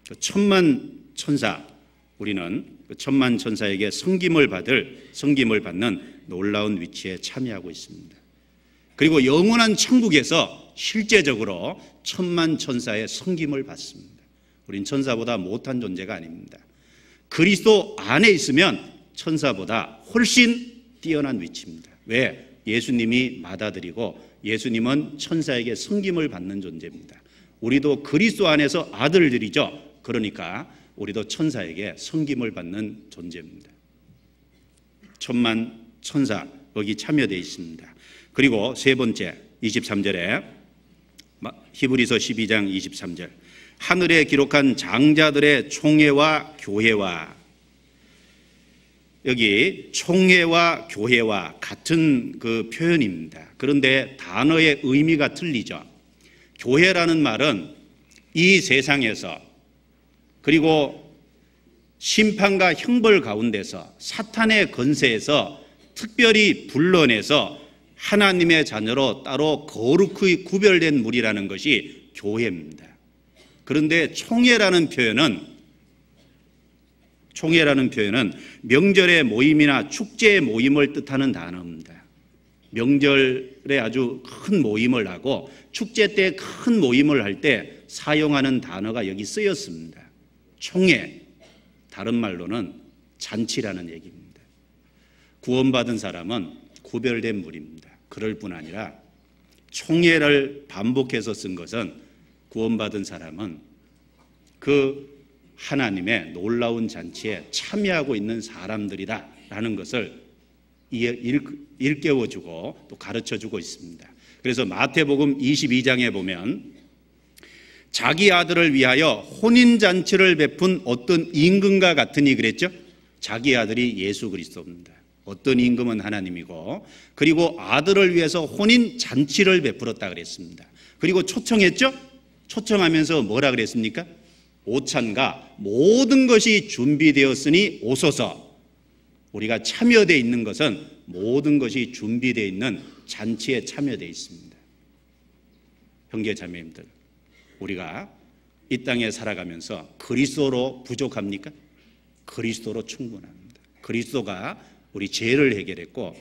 그 천만 천사, 우리는 그 천만 천사에게 섬김을 받는 놀라운 위치에 참여하고 있습니다. 그리고 영원한 천국에서 실제적으로 천만 천사의 섬김을 받습니다. 우린 천사보다 못한 존재가 아닙니다. 그리스도 안에 있으면 천사보다 훨씬 뛰어난 위치입니다. 왜? 예수님이 맏아들이고 예수님은 천사에게 섬김을 받는 존재입니다. 우리도 그리스도 안에서 아들들이죠. 그러니까 우리도 천사에게 섬김을 받는 존재입니다. 천만 천사 거기 참여되어 있습니다. 그리고 세 번째 23절에 히브리서 12장 23절 하늘에 기록한 장자들의 총회와 교회와, 여기 총회와 교회와 같은 그 표현입니다. 그런데 단어의 의미가 틀리죠. 교회라는 말은 이 세상에서 그리고 심판과 형벌 가운데서 사탄의 건세에서 특별히 불러내서 하나님의 자녀로 따로 거룩히 구별된 무리라는 것이 교회입니다. 그런데 총회라는 표현은 명절의 모임이나 축제의 모임을 뜻하는 단어입니다. 명절에 아주 큰 모임을 하고 축제 때 큰 모임을 할 때 사용하는 단어가 여기 쓰였습니다. 총회, 다른 말로는 잔치라는 얘기입니다. 구원받은 사람은 구별된 무리입니다. 그럴 뿐 아니라 총회를 반복해서 쓴 것은 구원받은 사람은 그 하나님의 놀라운 잔치에 참여하고 있는 사람들이다라는 것을 일깨워주고 또 가르쳐주고 있습니다. 그래서 마태복음 22장에 보면 자기 아들을 위하여 혼인잔치를 베푼 어떤 임금과 같으니 그랬죠. 자기 아들이 예수 그리스도입니다. 어떤 임금은 하나님이고, 그리고 아들을 위해서 혼인잔치를 베풀었다 그랬습니다. 그리고 초청했죠. 초청하면서 뭐라 그랬습니까? 오찬과 모든 것이 준비되었으니 오소서. 우리가 참여되어 있는 것은 모든 것이 준비되어 있는 잔치에 참여되어 있습니다. 형제 자매님들, 우리가 이 땅에 살아가면서 그리스도로 부족합니까? 그리스도로 충분합니다. 그리스도가 우리 죄를 해결했고,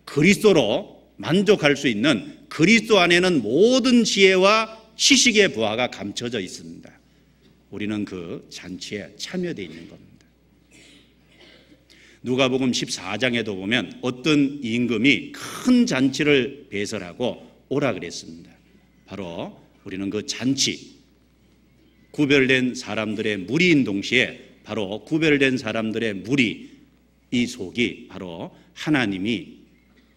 그리스도로 만족할 수 있는, 그리스도 안에는 모든 지혜와 지식의 부하가 감춰져 있습니다. 우리는 그 잔치에 참여되어 있는 겁니다. 누가복음 14장에도 보면 어떤 임금이 큰 잔치를 배설하고 오라 그랬습니다. 바로 우리는 그 잔치, 구별된 사람들의 무리인 동시에 바로 구별된 사람들의 무리, 이 속이 바로 하나님이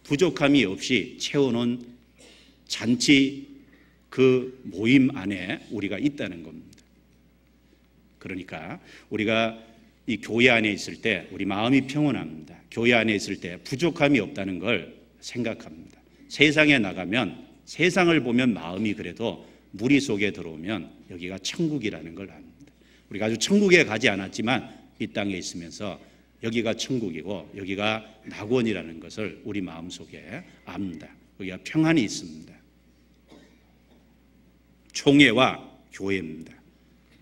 부족함이 없이 채워놓은 잔치, 그 모임 안에 우리가 있다는 겁니다. 그러니까 우리가 이 교회 안에 있을 때 우리 마음이 평온합니다. 교회 안에 있을 때 부족함이 없다는 걸 생각합니다. 세상에 나가면, 세상을 보면 마음이 그래도 무리 속에 들어오면 여기가 천국이라는 걸 압니다. 우리가 아주 천국에 가지 않았지만 이 땅에 있으면서 여기가 천국이고 여기가 낙원이라는 것을 우리 마음속에 압니다. 여기가 평안이 있습니다. 총회와 교회입니다.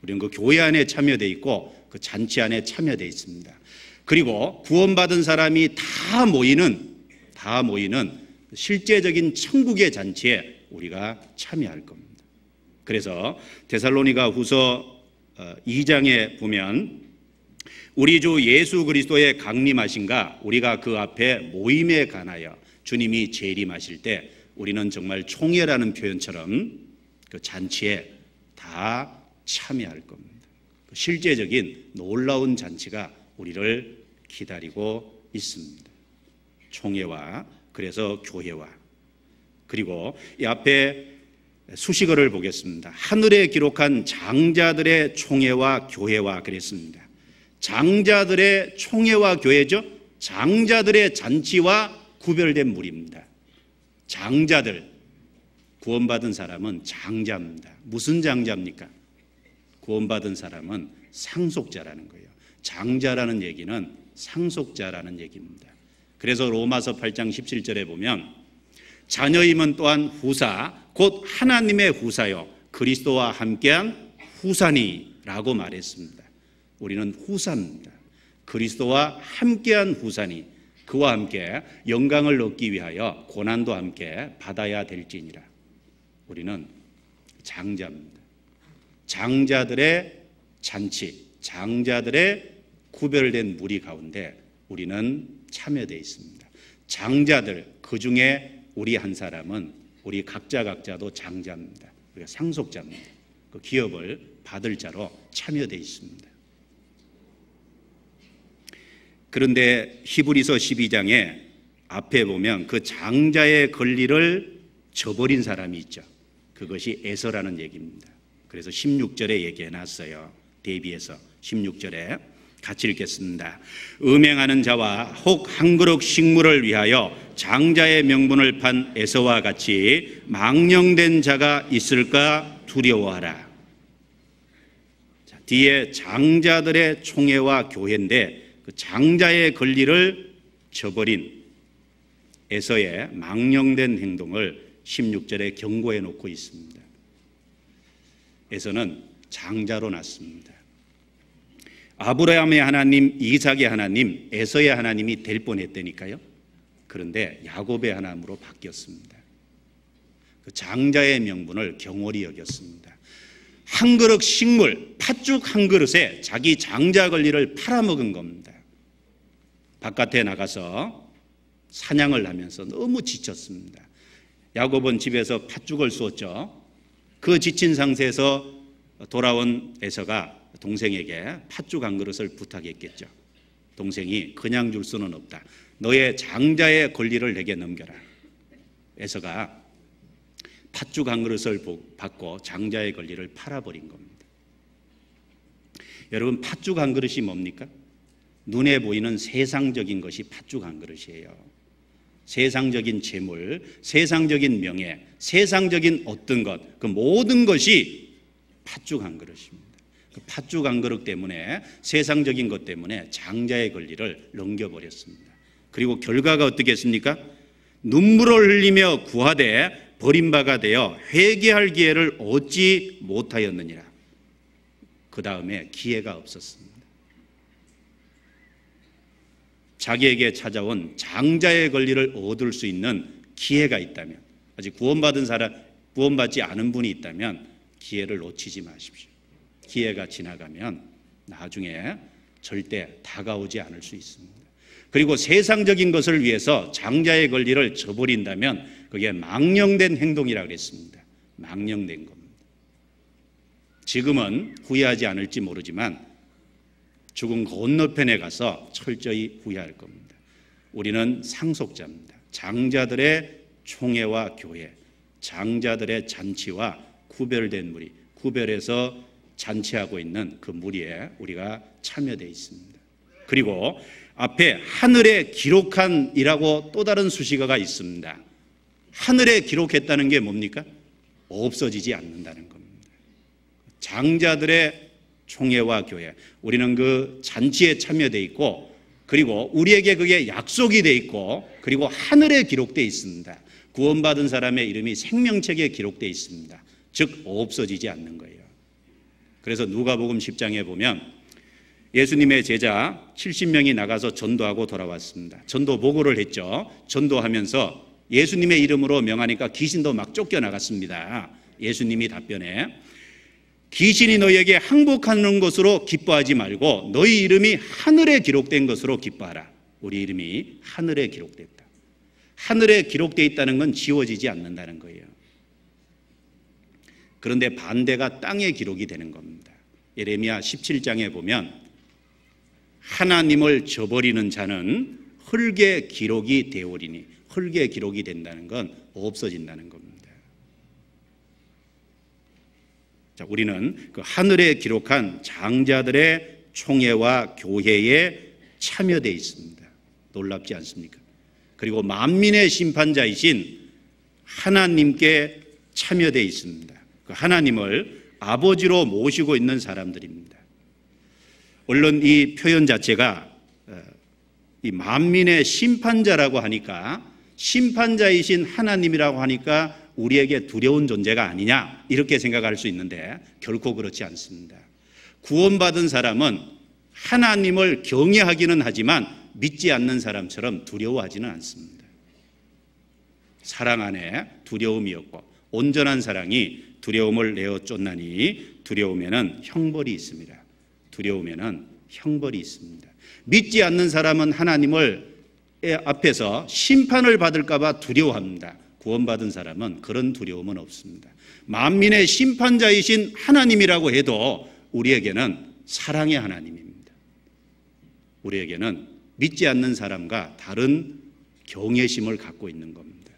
우리는 그 교회 안에 참여되어 있고 그 잔치 안에 참여되어 있습니다. 그리고 구원받은 사람이 다 모이는 실제적인 천국의 잔치에 우리가 참여할 겁니다. 그래서 데살로니가 후서 2장에 보면 우리 주 예수 그리스도의 강림하신가, 우리가 그 앞에 모임에 관하여 주님이 재림하실 때 우리는 정말 총회라는 표현처럼 그 잔치에 다 참여할 겁니다. 실제적인 놀라운 잔치가 우리를 기다리고 있습니다. 총회와, 그래서 교회와, 그리고 이 앞에 수식어를 보겠습니다. 하늘에 기록한 장자들의 총회와 교회와 그랬습니다. 장자들의 총회와 교회죠. 장자들의 잔치와 구별된 무리입니다. 장자들, 구원받은 사람은 장자입니다. 무슨 장자입니까? 구원받은 사람은 상속자라는 거예요. 장자라는 얘기는 상속자라는 얘기입니다. 그래서 로마서 8장 17절에 보면 자녀임은 또한 후사, 곧 하나님의 후사요 그리스도와 함께한 후사니라고 말했습니다. 우리는 후사입니다. 그리스도와 함께한 후사니, 그와 함께 영광을 얻기 위하여 고난도 함께 받아야 될지니라. 우리는 장자입니다. 장자들의 잔치, 장자들의 구별된 무리 가운데 우리는 참여되어 있습니다. 장자들, 그 중에 우리 한 사람은 우리 각자도 장자입니다. 우리가 상속자입니다. 그 기업을 받을 자로 참여되어 있습니다. 그런데 히브리서 12장에 앞에 보면 그 장자의 권리를 저버린 사람이 있죠. 그것이 에서라는 얘기입니다. 그래서 16절에 얘기해놨어요. 대비해서 16절에 같이 읽겠습니다. 음행하는 자와 혹 한 그릇 식물을 위하여 장자의 명분을 판 에서와 같이 망령된 자가 있을까 두려워하라. 자, 뒤에 장자들의 총회와 교회인데 그 장자의 권리를 저버린 에서의 망령된 행동을 16절에 경고해 놓고 있습니다. 에서는 장자로 났습니다. 아브라함의 하나님, 이삭의 하나님, 에서의 하나님이 될 뻔했다니까요. 그런데 야곱의 하나님으로 바뀌었습니다. 그 장자의 명분을 경홀히 여겼습니다. 한 그릇 식물, 팥죽 한 그릇에 자기 장자 권리를 팔아먹은 겁니다. 바깥에 나가서 사냥을 하면서 너무 지쳤습니다. 야곱은 집에서 팥죽을 쏘았죠. 그 지친 상태에서 돌아온 에서가 동생에게 팥죽 한 그릇을 부탁했겠죠. 동생이 그냥 줄 수는 없다. 너의 장자의 권리를 내게 넘겨라. 에서가 팥죽 한 그릇을 받고 장자의 권리를 팔아버린 겁니다. 여러분, 팥죽 한 그릇이 뭡니까? 눈에 보이는 세상적인 것이 팥죽 한 그릇이에요. 세상적인 재물, 세상적인 명예, 세상적인 어떤 것, 그 모든 것이 팥죽 한 그릇입니다. 그 팥죽 한 그릇 때문에, 세상적인 것 때문에 장자의 권리를 넘겨버렸습니다. 그리고 결과가 어떻겠습니까? 눈물을 흘리며 구하되 버림바가 되어 회개할 기회를 얻지 못하였느니라. 그 다음에 기회가 없었습니다. 자기에게 찾아온 장자의 권리를 얻을 수 있는 기회가 있다면, 아직 구원받은 사람, 구원받지 않은 분이 있다면 기회를 놓치지 마십시오. 기회가 지나가면 나중에 절대 다가오지 않을 수 있습니다. 그리고 세상적인 것을 위해서 장자의 권리를 저버린다면 그게 망령된 행동이라고 그랬습니다. 망령된 겁니다. 지금은 후회하지 않을지 모르지만 죽음 건너편에 가서 철저히 후회할 겁니다. 우리는 상속자입니다. 장자들의 총회와 교회, 장자들의 잔치와 구별된 무리, 구별해서 잔치하고 있는 그 무리에 우리가 참여되어 있습니다. 그리고 앞에 하늘에 기록한이라고 또 다른 수식어가 있습니다. 하늘에 기록했다는 게 뭡니까? 없어지지 않는다는 겁니다. 장자들의 총회와 교회, 우리는 그 잔치에 참여되어 있고, 그리고 우리에게 그게 약속이 되어 있고, 그리고 하늘에 기록되어 있습니다. 구원받은 사람의 이름이 생명책에 기록되어 있습니다. 즉 없어지지 않는 거예요. 그래서 누가복음 10장에 보면 예수님의 제자 70명이 나가서 전도하고 돌아왔습니다. 전도 보고를 했죠. 전도하면서 예수님의 이름으로 명하니까 귀신도 막 쫓겨나갔습니다. 예수님이 답변해, 귀신이 너희에게 항복하는 것으로 기뻐하지 말고 너희 이름이 하늘에 기록된 것으로 기뻐하라. 우리 이름이 하늘에 기록됐다. 하늘에 기록되어 있다는 건 지워지지 않는다는 거예요. 그런데 반대가 땅에 기록이 되는 겁니다. 예레미야 17장에 보면 하나님을 저버리는 자는 흙에 기록이 되오리니, 흙에 기록이 된다는 건 없어진다는 겁니다. 자, 우리는 그 하늘에 기록한 장자들의 총회와 교회에 참여되어 있습니다. 놀랍지 않습니까? 그리고 만민의 심판자이신 하나님께 참여되어 있습니다. 그 하나님을 아버지로 모시고 있는 사람들입니다. 물론 이 표현 자체가 이 만민의 심판자라고 하니까, 심판자이신 하나님이라고 하니까 우리에게 두려운 존재가 아니냐 이렇게 생각할 수 있는데 결코 그렇지 않습니다. 구원받은 사람은 하나님을 경외하기는 하지만 믿지 않는 사람처럼 두려워하지는 않습니다. 사랑 안에 두려움이 없고 온전한 사랑이 두려움을 내어 쫓나니 두려움에는 형벌이 있습니다. 두려움에는 형벌이 있습니다. 믿지 않는 사람은 하나님을 앞에서 심판을 받을까 봐 두려워합니다. 구원받은 사람은 그런 두려움은 없습니다. 만민의 심판자이신 하나님이라고 해도 우리에게는 사랑의 하나님입니다. 우리에게는 믿지 않는 사람과 다른 경외심을 갖고 있는 겁니다.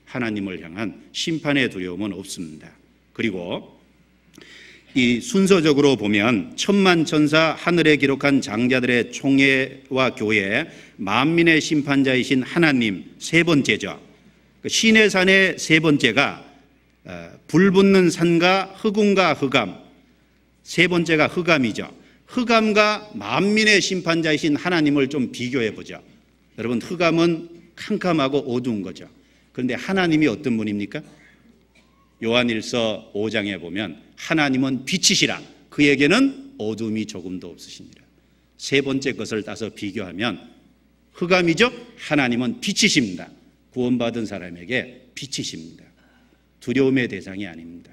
하나님을 향한 심판의 두려움은 없습니다. 그리고 이 순서적으로 보면 천만천사, 하늘에 기록한 장자들의 총회와 교회, 만민의 심판자이신 하나님 세 번째죠. 시내 산의 세 번째가 불 붙는 산과 흑운과 흑암, 세 번째가 흑암이죠. 흑암과 만민의 심판자이신 하나님을 좀 비교해 보죠. 여러분, 흑암은 캄캄하고 어두운 거죠. 그런데 하나님이 어떤 분입니까? 요한일서 5장에 보면 하나님은 빛이시라, 그에게는 어둠이 조금도 없으시니라. 세 번째 것을 따서 비교하면 흑암이죠. 하나님은 빛이십니다. 구원받은 사람에게 빛이십니다. 두려움의 대상이 아닙니다.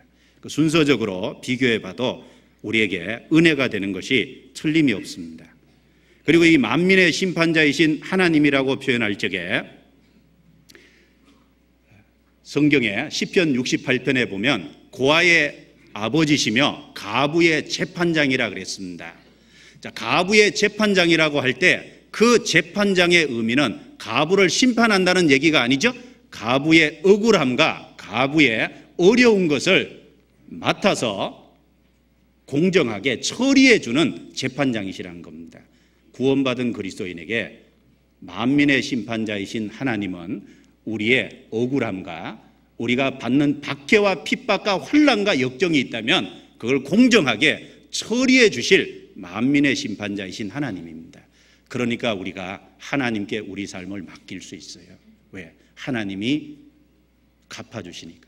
순서적으로 비교해 봐도 우리에게 은혜가 되는 것이 틀림이 없습니다. 그리고 이 만민의 심판자이신 하나님이라고 표현할 적에 성경에 시편 68편에 보면 고아의 아버지시며 가부의 재판장이라 그랬습니다. 자, 가부의 재판장이라고 할 때 그 재판장의 의미는 가부를 심판한다는 얘기가 아니죠. 가부의 억울함과 가부의 어려운 것을 맡아서 공정하게 처리해 주는 재판장이시라는 겁니다. 구원받은 그리스도인에게 만민의 심판자이신 하나님은 우리의 억울함과 우리가 받는 박해와 핍박과 환난과 역정이 있다면 그걸 공정하게 처리해 주실 만민의 심판자이신 하나님입니다. 그러니까 우리가 하나님께 우리 삶을 맡길 수 있어요. 왜? 하나님이 갚아주시니까.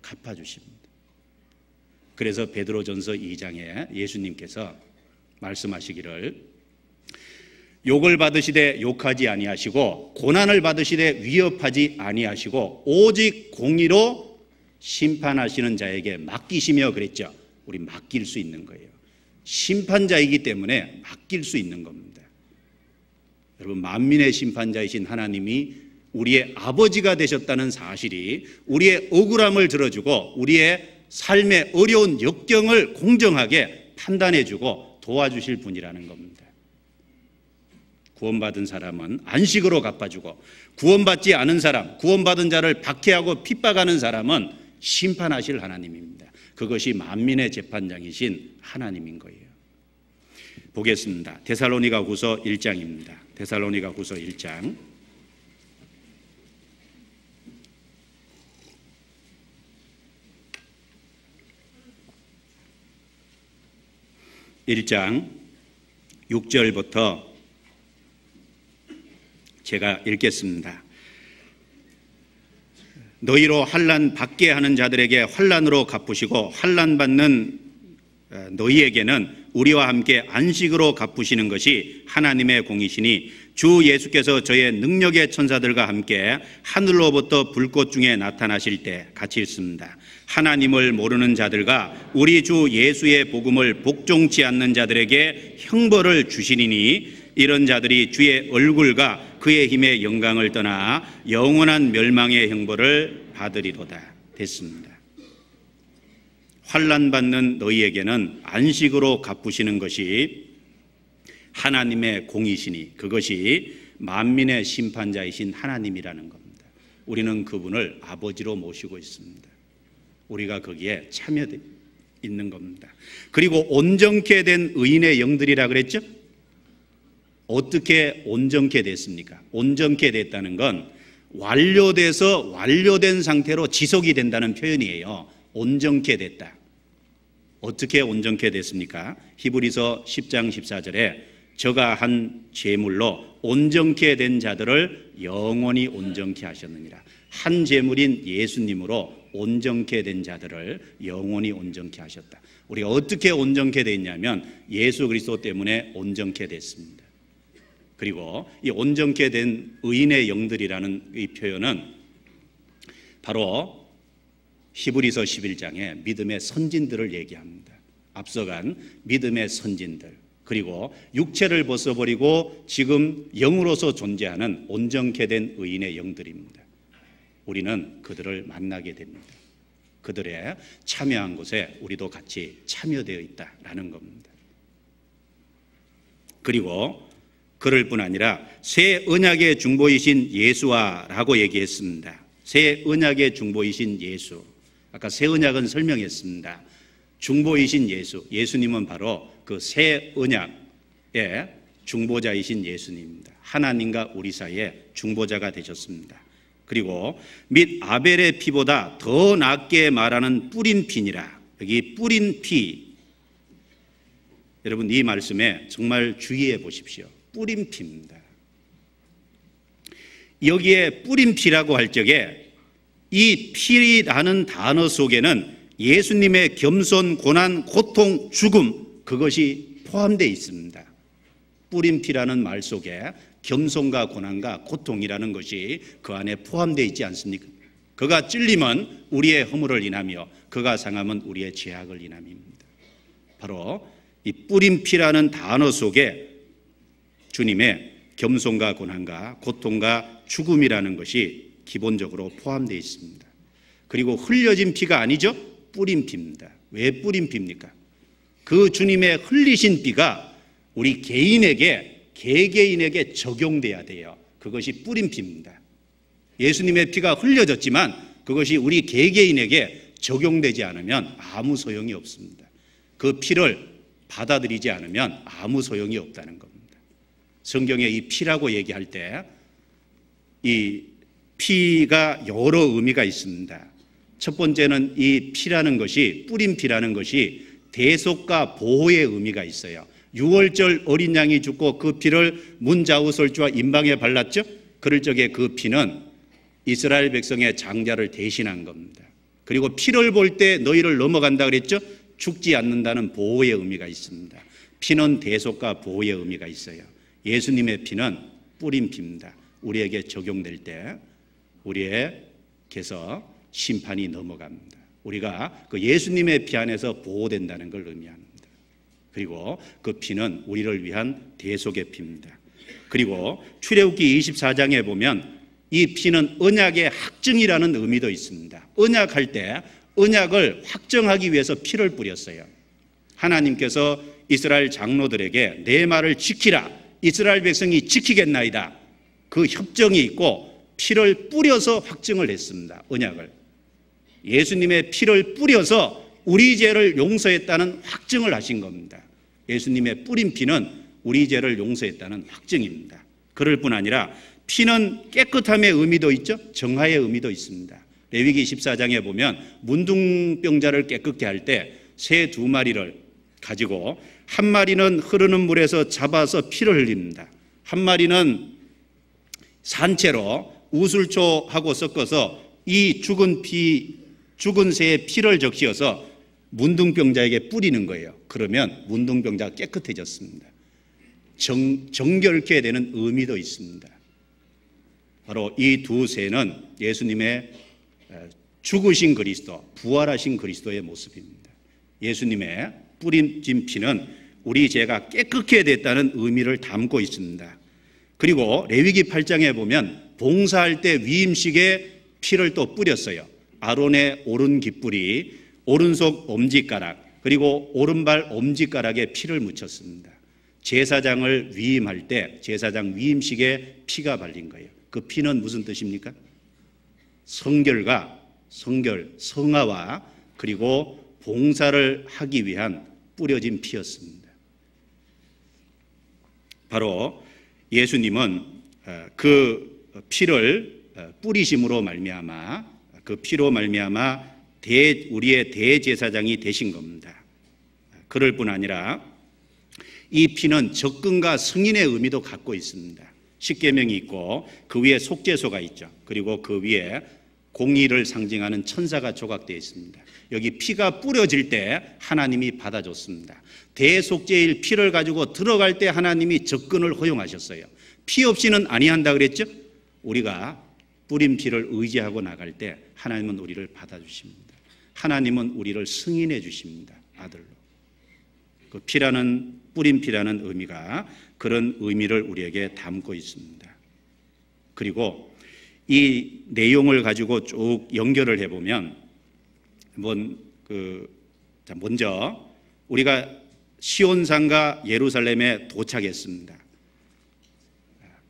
갚아주십니다. 그래서 베드로전서 2장에 예수님께서 말씀하시기를 욕을 받으시되 욕하지 아니하시고 고난을 받으시되 위협하지 아니하시고 오직 공의로 심판하시는 자에게 맡기시며 그랬죠. 우리 맡길 수 있는 거예요. 심판자이기 때문에 맡길 수 있는 겁니다. 여러분, 만민의 심판자이신 하나님이 우리의 아버지가 되셨다는 사실이 우리의 억울함을 들어주고 우리의 삶의 어려운 역경을 공정하게 판단해주고 도와주실 분이라는 겁니다. 구원받은 사람은 안식으로 갚아주고 구원받지 않은 사람, 구원받은 자를 박해하고 핍박하는 사람은 심판하실 하나님입니다. 그것이 만민의 재판장이신 하나님인 거예요. 보겠습니다. 데살로니가후서 1장입니다. 데살로니가후서 1장 1장 6절부터 제가 읽겠습니다. 너희로 환난 받게 하는 자들에게 환난으로 갚으시고 환난 받는 너희에게는 우리와 함께 안식으로 갚으시는 것이 하나님의 공이시니 주 예수께서 저의 능력의 천사들과 함께 하늘로부터 불꽃 중에 나타나실 때 같이 읽습니다. 하나님을 모르는 자들과 우리 주 예수의 복음을 복종치 않는 자들에게 형벌을 주시리니 이런 자들이 주의 얼굴과 그의 힘의 영광을 떠나 영원한 멸망의 형벌을 받으리로다. 됐습니다. 환난 받는 너희에게는 안식으로 갚으시는 것이 하나님의 공이시니 그것이 만민의 심판자이신 하나님이라는 겁니다. 우리는 그분을 아버지로 모시고 있습니다. 우리가 거기에 참여되어 있는 겁니다. 그리고 온전케 된 의인의 영들이라 그랬죠? 어떻게 온전케 됐습니까? 온전케 됐다는 건 완료돼서 완료된 상태로 지속이 된다는 표현이에요. 온전케 됐다. 어떻게 온전케 됐습니까? 히브리서 10장 14절에 저가 한 제물로 온전케 된 자들을 영원히 온전케 하셨느니라. 한 제물인 예수님으로 온전케 된 자들을 영원히 온전케 하셨다. 우리가 어떻게 온전케 됐냐면 예수 그리스도 때문에 온전케 됐습니다. 그리고 이 온전케 된 의인의 영들이라는 이 표현은 바로 히브리서 11장에 믿음의 선진들을 얘기합니다. 앞서간 믿음의 선진들, 그리고 육체를 벗어버리고 지금 영으로서 존재하는 온전케 된 의인의 영들입니다. 우리는 그들을 만나게 됩니다. 그들의 참여한 곳에 우리도 같이 참여되어 있다라는 겁니다. 그리고 그럴 뿐 아니라 새 언약의 중보이신 예수와라고 얘기했습니다. 새 언약의 중보이신 예수. 아까 새 언약은 설명했습니다. 중보이신 예수, 예수님은 바로 그 새 언약의 중보자이신 예수님입니다. 하나님과 우리 사이에 중보자가 되셨습니다. 그리고 및 아벨의 피보다 더 낫게 말하는 뿌린 피니라. 여기 뿌린 피, 여러분 이 말씀에 정말 주의해 보십시오. 뿌린 피입니다. 여기에 뿌린 피라고 할 적에 이 피라는 단어 속에는 예수님의 겸손, 고난, 고통, 죽음, 그것이 포함되어 있습니다. 뿌린 피라는 말 속에 겸손과 고난과 고통이라는 것이 그 안에 포함되어 있지 않습니까? 그가 찔림은 우리의 허물을 인하며 그가 상함은 우리의 죄악을 인함입니다. 바로 이 뿌린 피라는 단어 속에 주님의 겸손과 고난과 고통과 죽음이라는 것이 기본적으로 포함되어 있습니다. 그리고 흘려진 피가 아니죠. 뿌린 피입니다. 왜 뿌린 피입니까? 그 주님의 흘리신 피가 우리 개인에게, 개개인에게 적용돼야 돼요. 그것이 뿌린 피입니다. 예수님의 피가 흘려졌지만 그것이 우리 개개인에게 적용되지 않으면 아무 소용이 없습니다. 그 피를 받아들이지 않으면 아무 소용이 없다는 겁니다. 성경에 이 피라고 얘기할 때 이 피가 여러 의미가 있습니다. 첫 번째는 이 피라는 것이, 뿌린 피라는 것이 대속과 보호의 의미가 있어요. 6월절 어린 양이 죽고 그 피를 문좌우설주와 임방에 발랐죠. 그럴 적에 그 피는 이스라엘 백성의 장자를 대신한 겁니다. 그리고 피를 볼 때 너희를 넘어간다 그랬죠. 죽지 않는다는 보호의 의미가 있습니다. 피는 대속과 보호의 의미가 있어요. 예수님의 피는 뿌린 피입니다. 우리에게 적용될 때 우리에게서 심판이 넘어갑니다. 우리가 그 예수님의 피 안에서 보호된다는 걸 의미합니다. 그리고 그 피는 우리를 위한 대속의 피입니다. 그리고 출애굽기 24장에 보면 이 피는 언약의 확증이라는 의미도 있습니다. 언약할 때 언약을 확정하기 위해서 피를 뿌렸어요. 하나님께서 이스라엘 장로들에게 내 말을 지키라, 이스라엘 백성이 지키겠나이다, 그 협정이 있고 피를 뿌려서 확증을 했습니다. 언약을. 예수님의 피를 뿌려서 우리 죄를 용서했다는 확증을 하신 겁니다. 예수님의 뿌린 피는 우리 죄를 용서했다는 확증입니다. 그럴 뿐 아니라 피는 깨끗함의 의미도 있죠. 정화의 의미도 있습니다. 레위기 14장에 보면 문둥병자를 깨끗게 할 때 새 2마리를 가지고 한 마리는 흐르는 물에서 잡아서 피를 흘립니다. 한 마리는 산채로 우술초하고 섞어서 이 죽은 새의 피를 적시어서 문둥병자에게 뿌리는 거예요. 그러면 문둥병자가 깨끗해졌습니다. 정결케 되는 의미도 있습니다. 바로 이 두 새는 예수님의 죽으신 그리스도, 부활하신 그리스도의 모습입니다. 예수님의 뿌린 피는 우리 죄가 깨끗게 됐다는 의미를 담고 있습니다. 그리고 레위기 8장에 보면 봉사할 때 위임식에 피를 또 뿌렸어요. 아론의 오른 깃불이 오른손 엄지가락 그리고 오른발 엄지가락에 피를 묻혔습니다. 제사장을 위임할 때 제사장 위임식에 피가 발린 거예요. 그 피는 무슨 뜻입니까? 성결과 성화와 그리고 봉사를 하기 위한 뿌려진 피였습니다. 바로 예수님은 그 피를 뿌리심으로 말미암아 그 피로 말미암아 우리의 대제사장이 되신 겁니다. 그럴 뿐 아니라 이 피는 접근과 승인의 의미도 갖고 있습니다. 십계명이 있고 그 위에 속죄소가 있죠. 그리고 그 위에 공의를 상징하는 천사가 조각되어 있습니다. 여기 피가 뿌려질 때 하나님이 받아줬습니다. 대속죄일 피를 가지고 들어갈 때 하나님이 접근을 허용하셨어요. 피 없이는 아니한다 그랬죠? 우리가 뿌린 피를 의지하고 나갈 때 하나님은 우리를 받아주십니다. 하나님은 우리를 승인해 주십니다. 아들로. 그 피라는, 뿌린 피라는 의미가 그런 의미를 우리에게 담고 있습니다. 그리고 이 내용을 가지고 쭉 연결을 해보면 먼저 우리가 시온산과 예루살렘에 도착했습니다.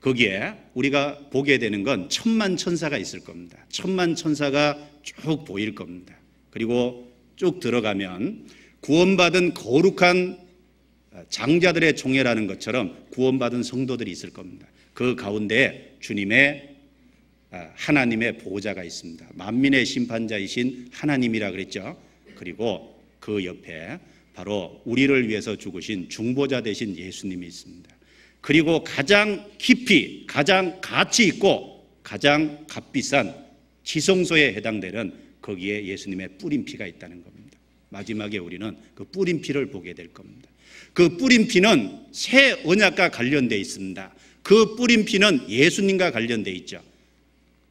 거기에 우리가 보게 되는 건 천만 천사가 있을 겁니다. 천만 천사가 쭉 보일 겁니다. 그리고 쭉 들어가면 구원받은 거룩한 장자들의 총회라는 것처럼 구원받은 성도들이 있을 겁니다. 그 가운데 주님의 하나님의 보호자가 있습니다. 만민의 심판자이신 하나님이라 그랬죠. 그리고 그 옆에 바로 우리를 위해서 죽으신 중보자 되신 예수님이 있습니다. 그리고 가장 깊이, 가장 가치 있고 가장 값비싼 지성소에 해당되는 거기에 예수님의 뿌린 피가 있다는 겁니다. 마지막에 우리는 그 뿌린 피를 보게 될 겁니다. 그 뿌린 피는 새 언약과 관련되어 있습니다. 그 뿌린 피는 예수님과 관련되어 있죠.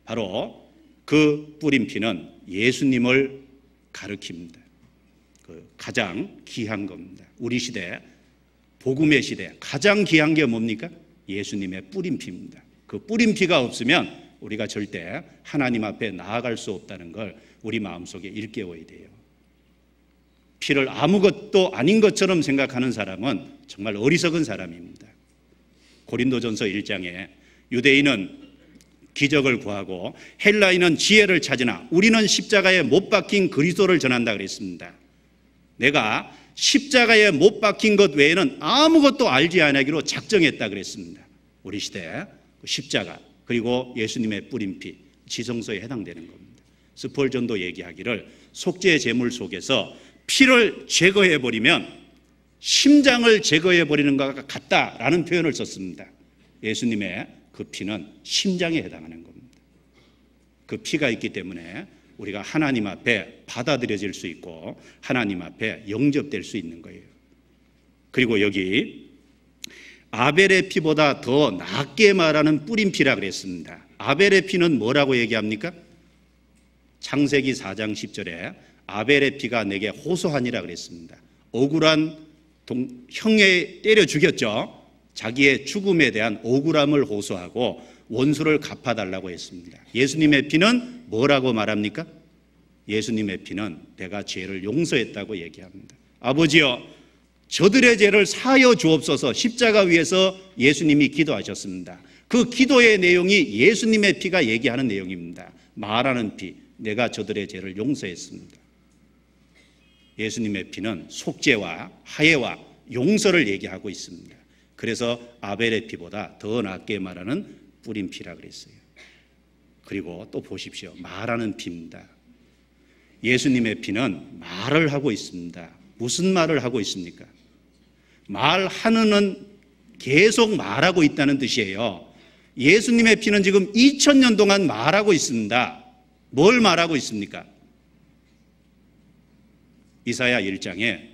바로 그 뿌린 피는 예수님을 가리킵니다. 그 가장 귀한 겁니다. 우리 시대, 복음의 시대 가장 귀한 게 뭡니까? 예수님의 뿌린 피입니다. 그 뿌린 피가 없으면 우리가 절대 하나님 앞에 나아갈 수 없다는 걸 우리 마음속에 일깨워야 돼요. 피를 아무것도 아닌 것처럼 생각하는 사람은 정말 어리석은 사람입니다. 고린도전서 1장에 유대인은 기적을 구하고 헬라인은 지혜를 찾으나 우리는 십자가에 못 박힌 그리스도를 전한다 그랬습니다. 내가 십자가에 못 박힌 것 외에는 아무것도 알지 아니하기로 작정했다 그랬습니다. 우리 시대 십자가 그리고 예수님의 뿌린 피, 지성소에 해당되는 겁니다. 스펄전도 얘기하기를 속죄의 제물 속에서 피를 제거해버리면 심장을 제거해버리는 것과 같다라는 표현을 썼습니다. 예수님의 그 피는 심장에 해당하는 겁니다. 그 피가 있기 때문에 우리가 하나님 앞에 받아들여질 수 있고 하나님 앞에 영접될 수 있는 거예요. 그리고 여기 아벨의 피보다 더 낫게 말하는 뿌린 피라 그랬습니다. 아벨의 피는 뭐라고 얘기합니까? 창세기 4장 10절에 아벨의 피가 내게 호소하니라 그랬습니다. 억울한 형에 때려 죽였죠. 자기의 죽음에 대한 억울함을 호소하고 원수를 갚아달라고 했습니다. 예수님의 피는 뭐라고 말합니까? 예수님의 피는 내가 죄를 용서했다고 얘기합니다. 아버지여, 저들의 죄를 사하여 주옵소서. 십자가 위에서 예수님이 기도하셨습니다. 그 기도의 내용이 예수님의 피가 얘기하는 내용입니다. 말하는 피, 내가 저들의 죄를 용서했습니다. 예수님의 피는 속죄와 화해와 용서를 얘기하고 있습니다. 그래서 아벨의 피보다 더 낫게 말하는 뿌린 피라 그랬어요. 그리고 또 보십시오. 말하는 피입니다. 예수님의 피는 말을 하고 있습니다. 무슨 말을 하고 있습니까? 말하는은 계속 말하고 있다는 뜻이에요. 예수님의 피는 지금 2000년 동안 말하고 있습니다. 뭘 말하고 있습니까? 이사야 1장에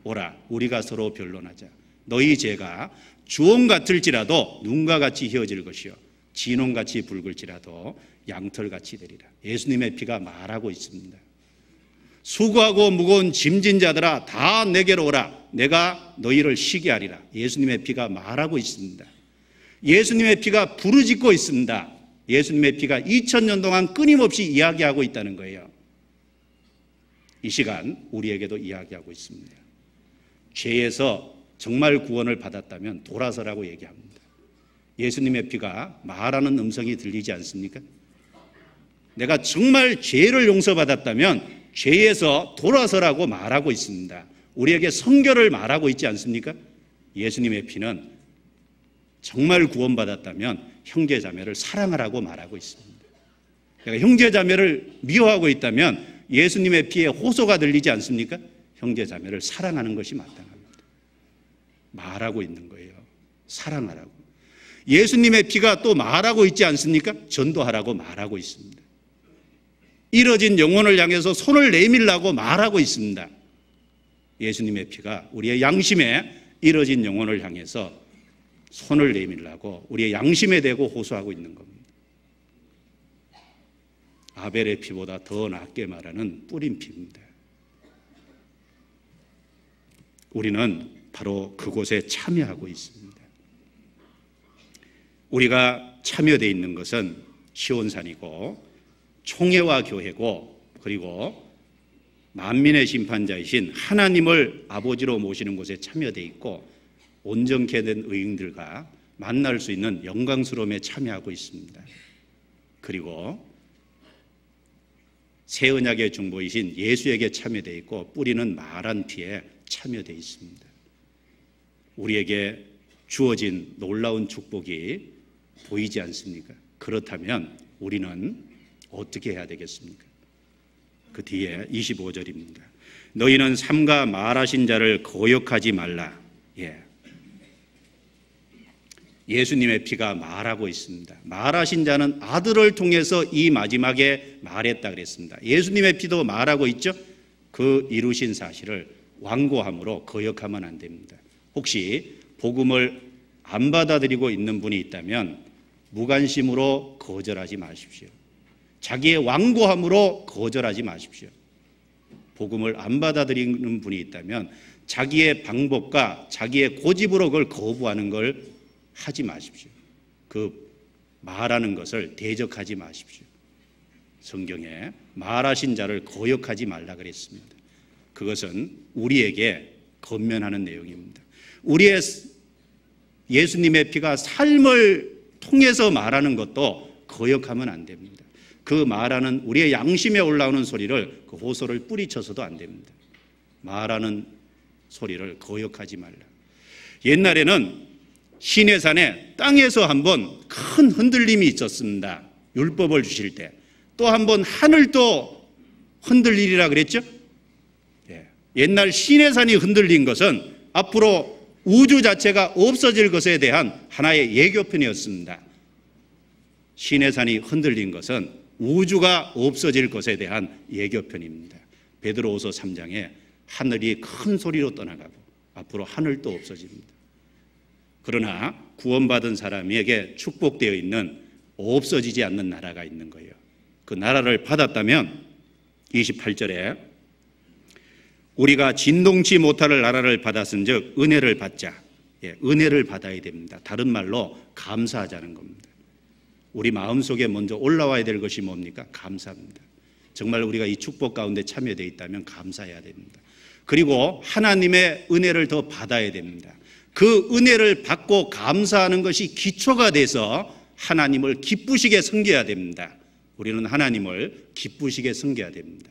오라 우리가 서로 변론하자. 너희 죄가 주홍 같을지라도 눈과 같이 희어질 것이요 진홍같이 붉을지라도 양털같이 되리라. 예수님의 피가 말하고 있습니다. 수고하고 무거운 짐진 자들아 다 내게로 오라. 내가 너희를 쉬게 하리라. 예수님의 피가 말하고 있습니다. 예수님의 피가 부르짖고 있습니다. 예수님의 피가 2000년 동안 끊임없이 이야기하고 있다는 거예요. 이 시간 우리에게도 이야기하고 있습니다. 죄에서 정말 구원을 받았다면 돌아서라고 얘기합니다. 예수님의 피가 말하는 음성이 들리지 않습니까? 내가 정말 죄를 용서받았다면 죄에서 돌아서라고 말하고 있습니다. 우리에게 성결을 말하고 있지 않습니까? 예수님의 피는 정말 구원받았다면 형제자매를 사랑하라고 말하고 있습니다. 내가 형제자매를 미워하고 있다면 예수님의 피에 호소가 들리지 않습니까? 형제자매를 사랑하는 것이 마땅합니다. 말하고 있는 거예요. 사랑하라고. 예수님의 피가 또 말하고 있지 않습니까? 전도하라고 말하고 있습니다. 이뤄진 영혼을 향해서 손을 내밀라고 말하고 있습니다. 예수님의 피가 우리의 양심에 이뤄진 영혼을 향해서 손을 내밀라고 우리의 양심에 대고 호소하고 있는 겁니다. 아벨의 피보다 더 낫게 말하는 뿌린 피입니다. 우리는 바로 그곳에 참여하고 있습니다. 우리가 참여되어 있는 것은 시온산이고 총회와 교회고 그리고 만민의 심판자이신 하나님을 아버지로 모시는 곳에 참여되어 있고 온전케 된 의인들과 만날 수 있는 영광스러움에 참여하고 있습니다. 그리고 새 언약의 중보이신 예수에게 참여되어 있고 뿌리는 말한 피에 참여되어 있습니다. 우리에게 주어진 놀라운 축복이 보이지 않습니까? 그렇다면 우리는 어떻게 해야 되겠습니까? 그 뒤에 25절입니다. 너희는 삼가 말하신 자를 거역하지 말라. 예수님의 피가 말하고 있습니다. 말하신 자는 아들을 통해서 이 마지막에 말했다 그랬습니다. 예수님의 피도 말하고 있죠. 그 이루신 사실을 완고함으로 거역하면 안 됩니다. 혹시 복음을 안 받아들이고 있는 분이 있다면 무관심으로 거절하지 마십시오. 자기의 완고함으로 거절하지 마십시오. 복음을 안 받아들이는 분이 있다면 자기의 방법과 자기의 고집으로 그걸 거부하는 걸 하지 마십시오. 그 말하는 것을 대적하지 마십시오. 성경에 말하신 자를 거역하지 말라 그랬습니다. 그것은 우리에게 건면하는 내용입니다. 우리의 예수님의 피가 삶을 통해서 말하는 것도 거역하면 안 됩니다. 그 말하는 우리의 양심에 올라오는 소리를, 그 호소를 뿌리쳐서도 안 됩니다. 말하는 소리를 거역하지 말라. 옛날에는 시내산에 땅에서 한번 큰 흔들림이 있었습니다. 율법을 주실 때. 또 한번 하늘도 흔들리리라 그랬죠? 옛날 시내산이 흔들린 것은 앞으로 우주 자체가 없어질 것에 대한 하나의 예고편이었습니다. 시내산이 흔들린 것은 우주가 없어질 것에 대한 예고편입니다. 베드로후서 3장에 하늘이 큰 소리로 떠나가고 앞으로 하늘도 없어집니다. 그러나 구원받은 사람에게 축복되어 있는 없어지지 않는 나라가 있는 거예요. 그 나라를 받았다면 28절에 우리가 진동치 못할 나라를 받았은즉 은혜를 받자. 은혜를 받아야 됩니다. 다른 말로 감사하자는 겁니다. 우리 마음속에 먼저 올라와야 될 것이 뭡니까? 감사입니다. 정말 우리가 이 축복 가운데 참여되어 있다면 감사해야 됩니다. 그리고 하나님의 은혜를 더 받아야 됩니다. 그 은혜를 받고 감사하는 것이 기초가 돼서 하나님을 기쁘시게 섬겨야 됩니다. 우리는 하나님을 기쁘시게 섬겨야 됩니다.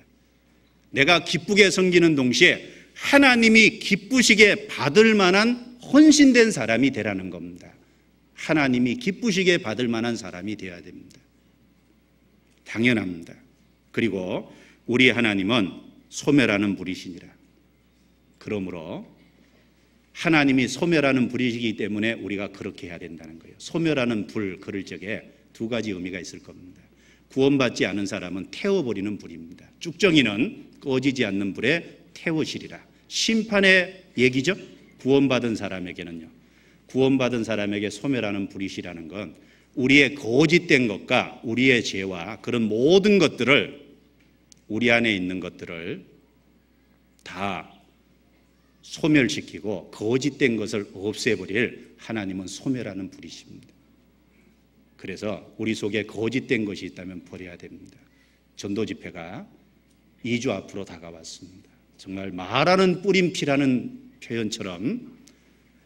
내가 기쁘게 섬기는 동시에 하나님이 기쁘시게 받을 만한 헌신된 사람이 되라는 겁니다. 하나님이 기쁘시게 받을 만한 사람이 되어야 됩니다. 당연합니다. 그리고 우리 하나님은 소멸하는 불이시니라. 그러므로 하나님이 소멸하는 불이시기 때문에 우리가 그렇게 해야 된다는 거예요. 소멸하는 불, 그럴 적에 두 가지 의미가 있을 겁니다. 구원받지 않은 사람은 태워버리는 불입니다. 쭉정이는 꺼지지 않는 불에 태우시리라. 심판의 얘기죠. 구원받은 사람에게는요. 구원받은 사람에게 소멸하는 불이시라는 건 우리의 거짓된 것과 우리의 죄와 그런 모든 것들을, 우리 안에 있는 것들을 다 소멸시키고 거짓된 것을 없애버릴 하나님은 소멸하는 불이십니다. 그래서 우리 속에 거짓된 것이 있다면 버려야 됩니다. 전도 집회가 2주 앞으로 다가왔습니다. 정말 말하는 뿌림피라는 표현처럼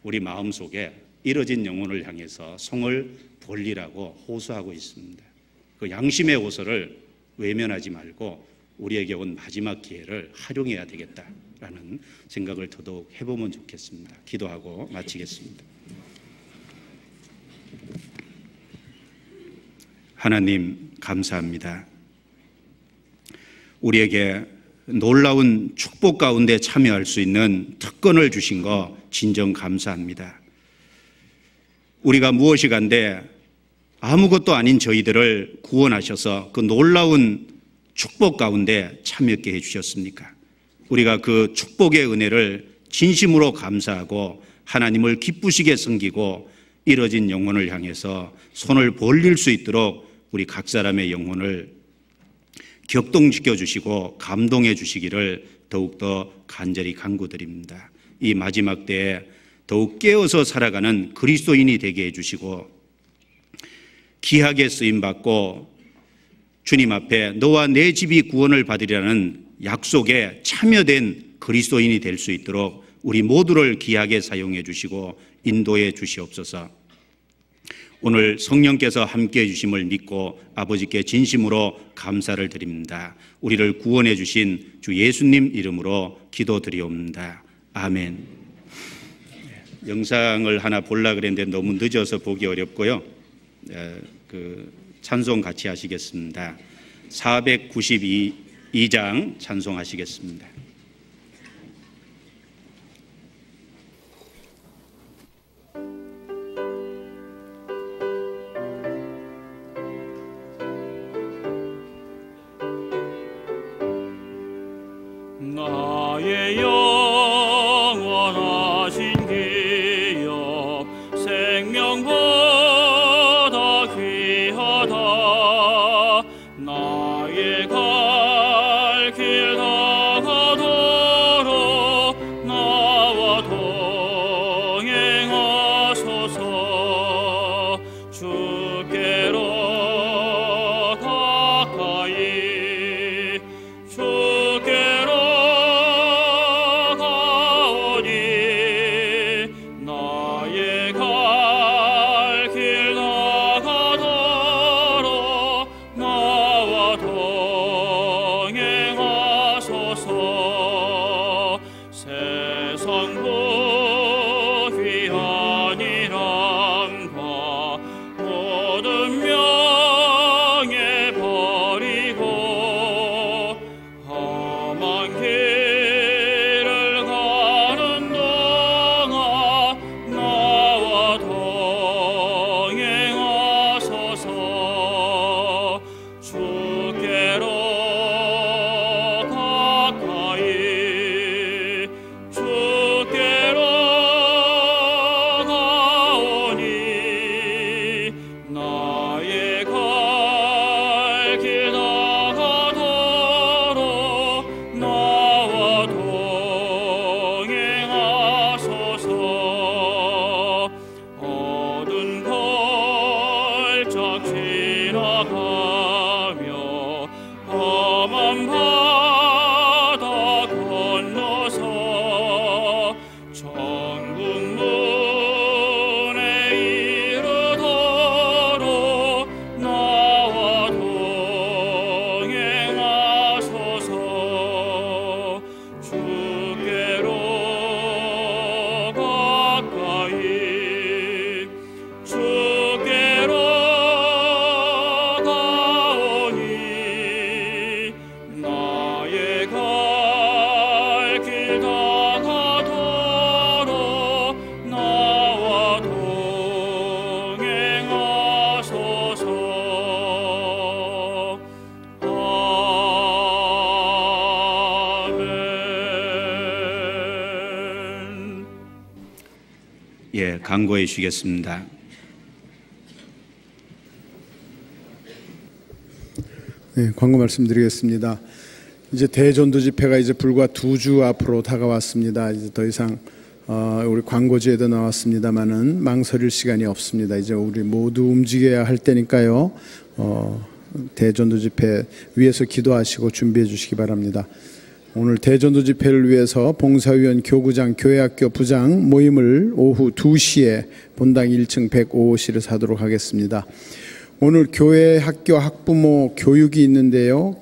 우리 마음속에 이뤄진 영혼을 향해서 성을 벌리라고 호소하고 있습니다. 그 양심의 호소를 외면하지 말고 우리에게 온 마지막 기회를 활용해야 되겠다라는 생각을 더더욱 해보면 좋겠습니다. 기도하고 마치겠습니다. 하나님 감사합니다. 우리에게 놀라운 축복 가운데 참여할 수 있는 특권을 주신 거 진정 감사합니다. 우리가 무엇이 간데 아무것도 아닌 저희들을 구원하셔서 그 놀라운 축복 가운데 참여하게 해주셨습니까? 우리가 그 축복의 은혜를 진심으로 감사하고 하나님을 기쁘시게 섬기고 이뤄진 영혼을 향해서 손을 벌릴 수 있도록 우리 각 사람의 영혼을 격동시켜 주시고 감동해 주시기를 더욱더 간절히 간구드립니다. 이 마지막 때에 더욱 깨어서 살아가는 그리스도인이 되게 해주시고 귀하게 쓰임받고 주님 앞에 너와 내 집이 구원을 받으리라는 약속에 참여된 그리스도인이 될 수 있도록 우리 모두를 귀하게 사용해 주시고 인도해 주시옵소서. 오늘 성령께서 함께해 주심을 믿고 아버지께 진심으로 감사를 드립니다. 우리를 구원해 주신 주 예수님 이름으로 기도드리옵나다. 아멘. 영상을 하나 보려고 그랬는데 너무 늦어서 보기 어렵고요. 찬송 같이 하시겠습니다. 492장 찬송하시겠습니다. 나의 영원하신 기업 생명보다 귀하다. 나의 갈 길 다가도록 나와 동행하소서. 주께로 가까이 주께로 나가며 험한 바다 건너서 천국문에 이르도록 나와 동행하소서. 주께로 가까이 주께로 가오니 나의 갈 길 다가도록 나와 동행하소서. 아멘. 예, 강구해 주시겠습니다. 네, 광고 말씀드리겠습니다. 이제 대전도 집회가 이제 불과 2주 앞으로 다가왔습니다. 이제 더 이상 우리 광고지에도 나왔습니다만은 망설일 시간이 없습니다. 이제 우리 모두 움직여야 할 때니까요. 대전도 집회 위해서 기도하시고 준비해 주시기 바랍니다. 오늘 대전도 집회를 위해서 봉사위원, 교구장, 교회학교 부장 모임을 오후 2시에 본당 1층 105호실에서 하도록 하겠습니다. 오늘 교회 학교 학부모 교육이 있는데요.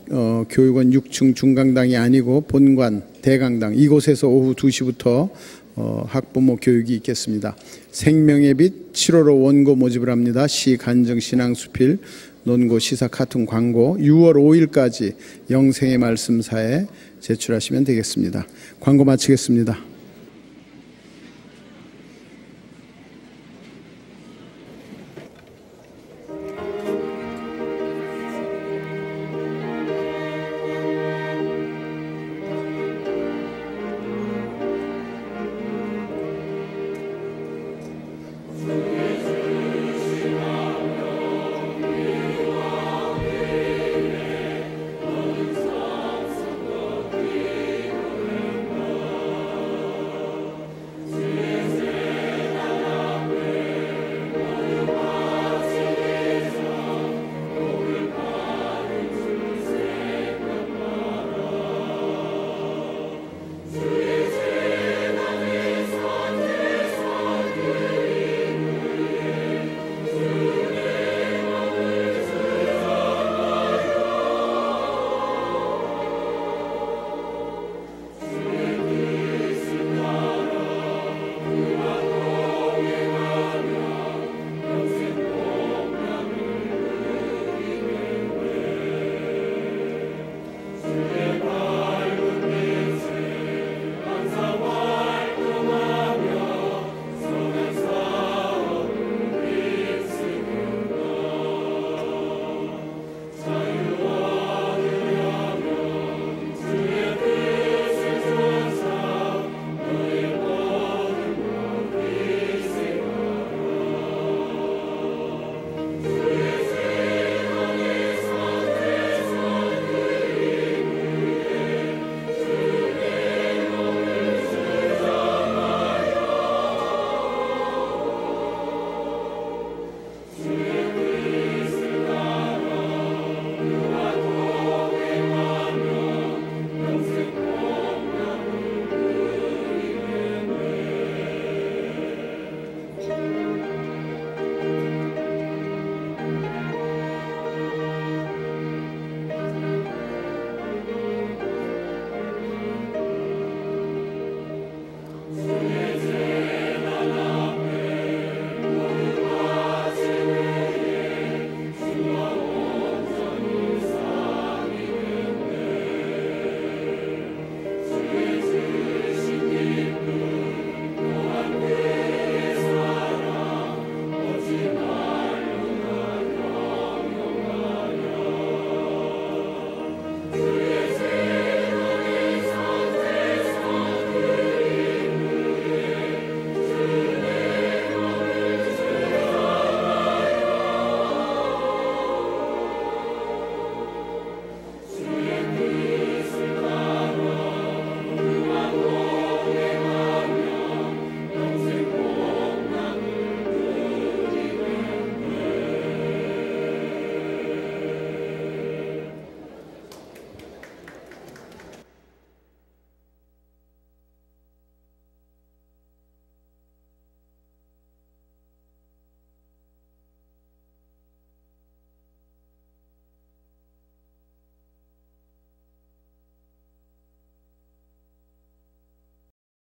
교육은 6층 중강당이 아니고 본관 대강당 이곳에서 오후 2시부터 학부모 교육이 있겠습니다. 생명의 빛 7월호 원고 모집을 합니다. 시, 간증, 신앙, 수필, 논고, 시사, 카툰, 광고 6월 5일까지 영생의 말씀사에 제출하시면 되겠습니다. 광고 마치겠습니다.